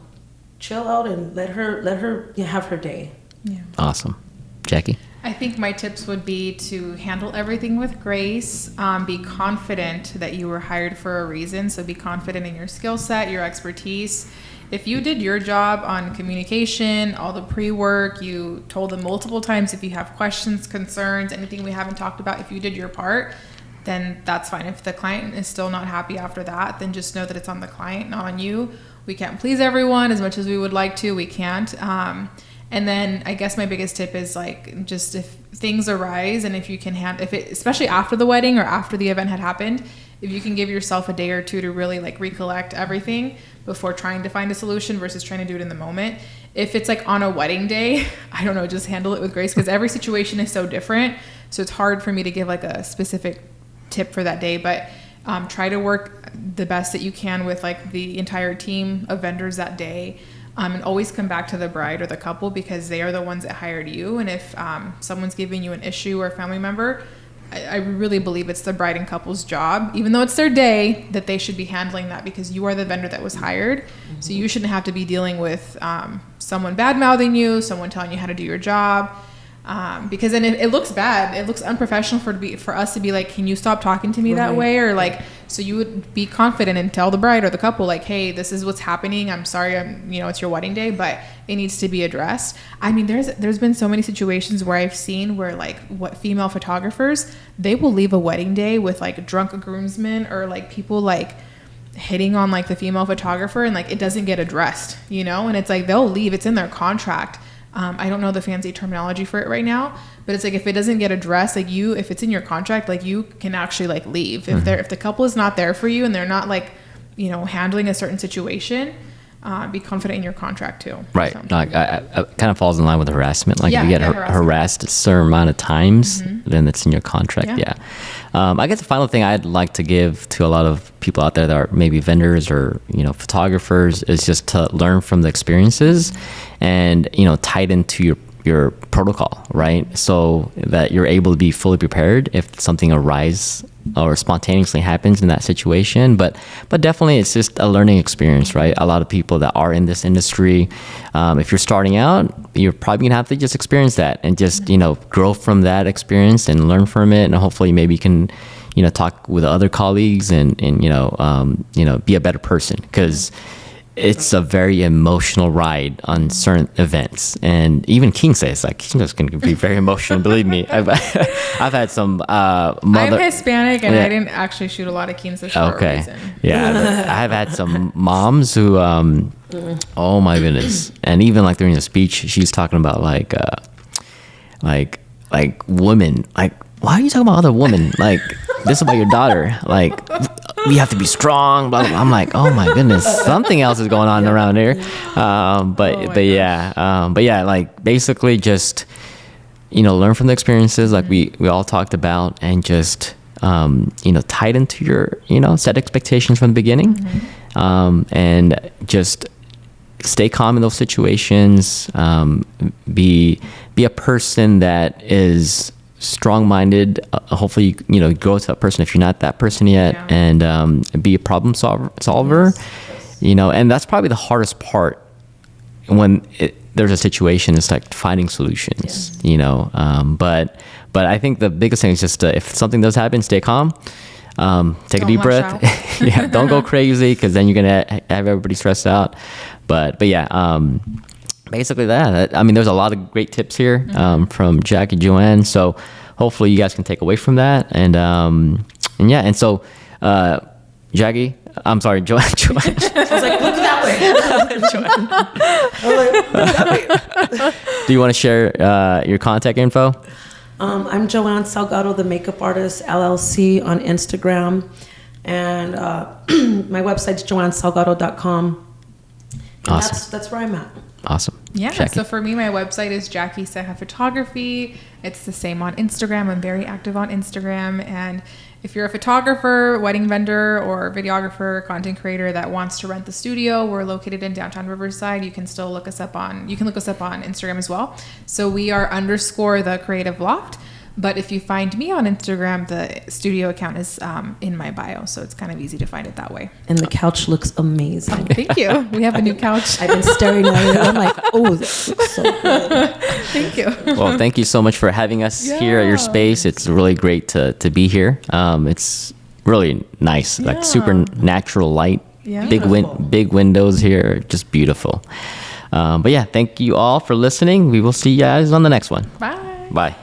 chill out and let her have her day. Yeah. Awesome. Jackie? I think my tips would be to handle everything with grace. Be confident that you were hired for a reason. So be confident in your skill set, your expertise. If you did your job on communication, all the pre-work, you told them multiple times if you have questions, concerns, anything we haven't talked about, if you did your part, then that's fine. If the client is still not happy after that, then just know that it's on the client, not on you. We can't please everyone as much as we would like to. We can't. And then I guess my biggest tip is, like, just if things arise, and if you can especially after the wedding or after the event had happened, if you can give yourself a day or two to really, like, recollect everything before trying to find a solution versus trying to do it in the moment. If it's like on a wedding day, I don't know, just handle it with grace, because every situation is so different. So it's hard for me to give like a specific tip for that day, but try to work the best that you can with like the entire team of vendors that day. And always come back to the bride or the couple, because they are the ones that hired you. And if someone's giving you an issue or a family member, I really believe it's the bride and couple's job, even though it's their day, that they should be handling that, because you are the vendor that was hired. Mm-hmm. So you shouldn't have to be dealing with someone bad-mouthing you, someone telling you how to do your job. Because then it looks bad. It looks unprofessional for us to be like, can you stop talking to me that way? Or like, so you would be confident and tell the bride or the couple, like, hey, this is what's happening. I'm sorry, it's your wedding day, but it needs to be addressed. I mean, there's been so many situations where I've seen where, like, what female photographers, they will leave a wedding day with like drunk groomsmen, or like people like hitting on like the female photographer, and like it doesn't get addressed, and it's like they'll leave. It's in their contract. I don't know the fancy terminology for it right now, but it's like, if it doesn't get addressed, like if it's in your contract, like you can actually like leave. Mm-hmm. If the couple is not there for you and they're not like, handling a certain situation, be confident in your contract too. Right. So. No, I kind of falls in line with harassment. Like, if you get harassed a certain amount of times, mm-hmm. then it's in your contract. Yeah. I guess the final thing I'd like to give to a lot of people out there that are maybe vendors or, photographers, is just to learn from the experiences and, tie it into your protocol, right? So that you're able to be fully prepared if something arises or spontaneously happens in that situation. But definitely it's just a learning experience, right? A lot of people that are in this industry, if you're starting out, you're probably gonna have to just experience that and just, grow from that experience and learn from it. And hopefully maybe you can, talk with other colleagues and be a better person, because it's a very emotional ride on certain events. And even King says, like, King can be very emotional. Believe me, I've had some I'm Hispanic, and I didn't actually shoot a lot of Kings for a reason. Yeah, I've had some moms who, oh my goodness, and even like during the speech, she's talking about like women, like, why are you talking about other women? Like, this is about your daughter. Like, we have to be strong. Blah, blah, blah. I'm like, oh my goodness, something else is going on around here. But yeah, like, basically just, learn from the experiences, like we all talked about, and just, tie it into your, set expectations from the beginning, and just stay calm in those situations. Be a person that is strong-minded. Hopefully you grow to that person if you're not that person yet. And be a problem solver. Yes. And that's probably the hardest part when there's a situation. It's like finding solutions. But I think the biggest thing is just if something does happen, stay calm. Take a deep breath. Don't go crazy, because then you're gonna have everybody stressed out. But yeah, basically that. I mean, there's a lot of great tips here from Jackie Joanne. So hopefully you guys can take away from that. And yeah, and so Jackie, I'm sorry, Joanne. I was like, look that way. Do you want to share your contact info? I'm Joann Salgado, the makeup artist, LLC on Instagram. And my website's joannsalgado.com. Awesome. That's where I'm at. Awesome. Yeah. Jackie. So for me, my website is Jackie Ceja Photography. It's the same on Instagram. I'm very active on Instagram. And if you're a photographer, wedding vendor, or videographer, content creator that wants to rent the studio, we're located in downtown Riverside. You can still look us up on Instagram as well. So we are _ the Creative Loft. But if you find me on Instagram, the studio account is in my bio, so it's kind of easy to find it that way. And the couch looks amazing. Thank you. We have a new couch. I've been staring at it. I'm like, oh, this looks so good. Thank you. Well, thank you so much for having us here at your space. It's really great to be here. It's really nice, like super natural light, Yeah. big windows here, just beautiful. But yeah, thank you all for listening. We will see you guys on the next one. Bye. Bye.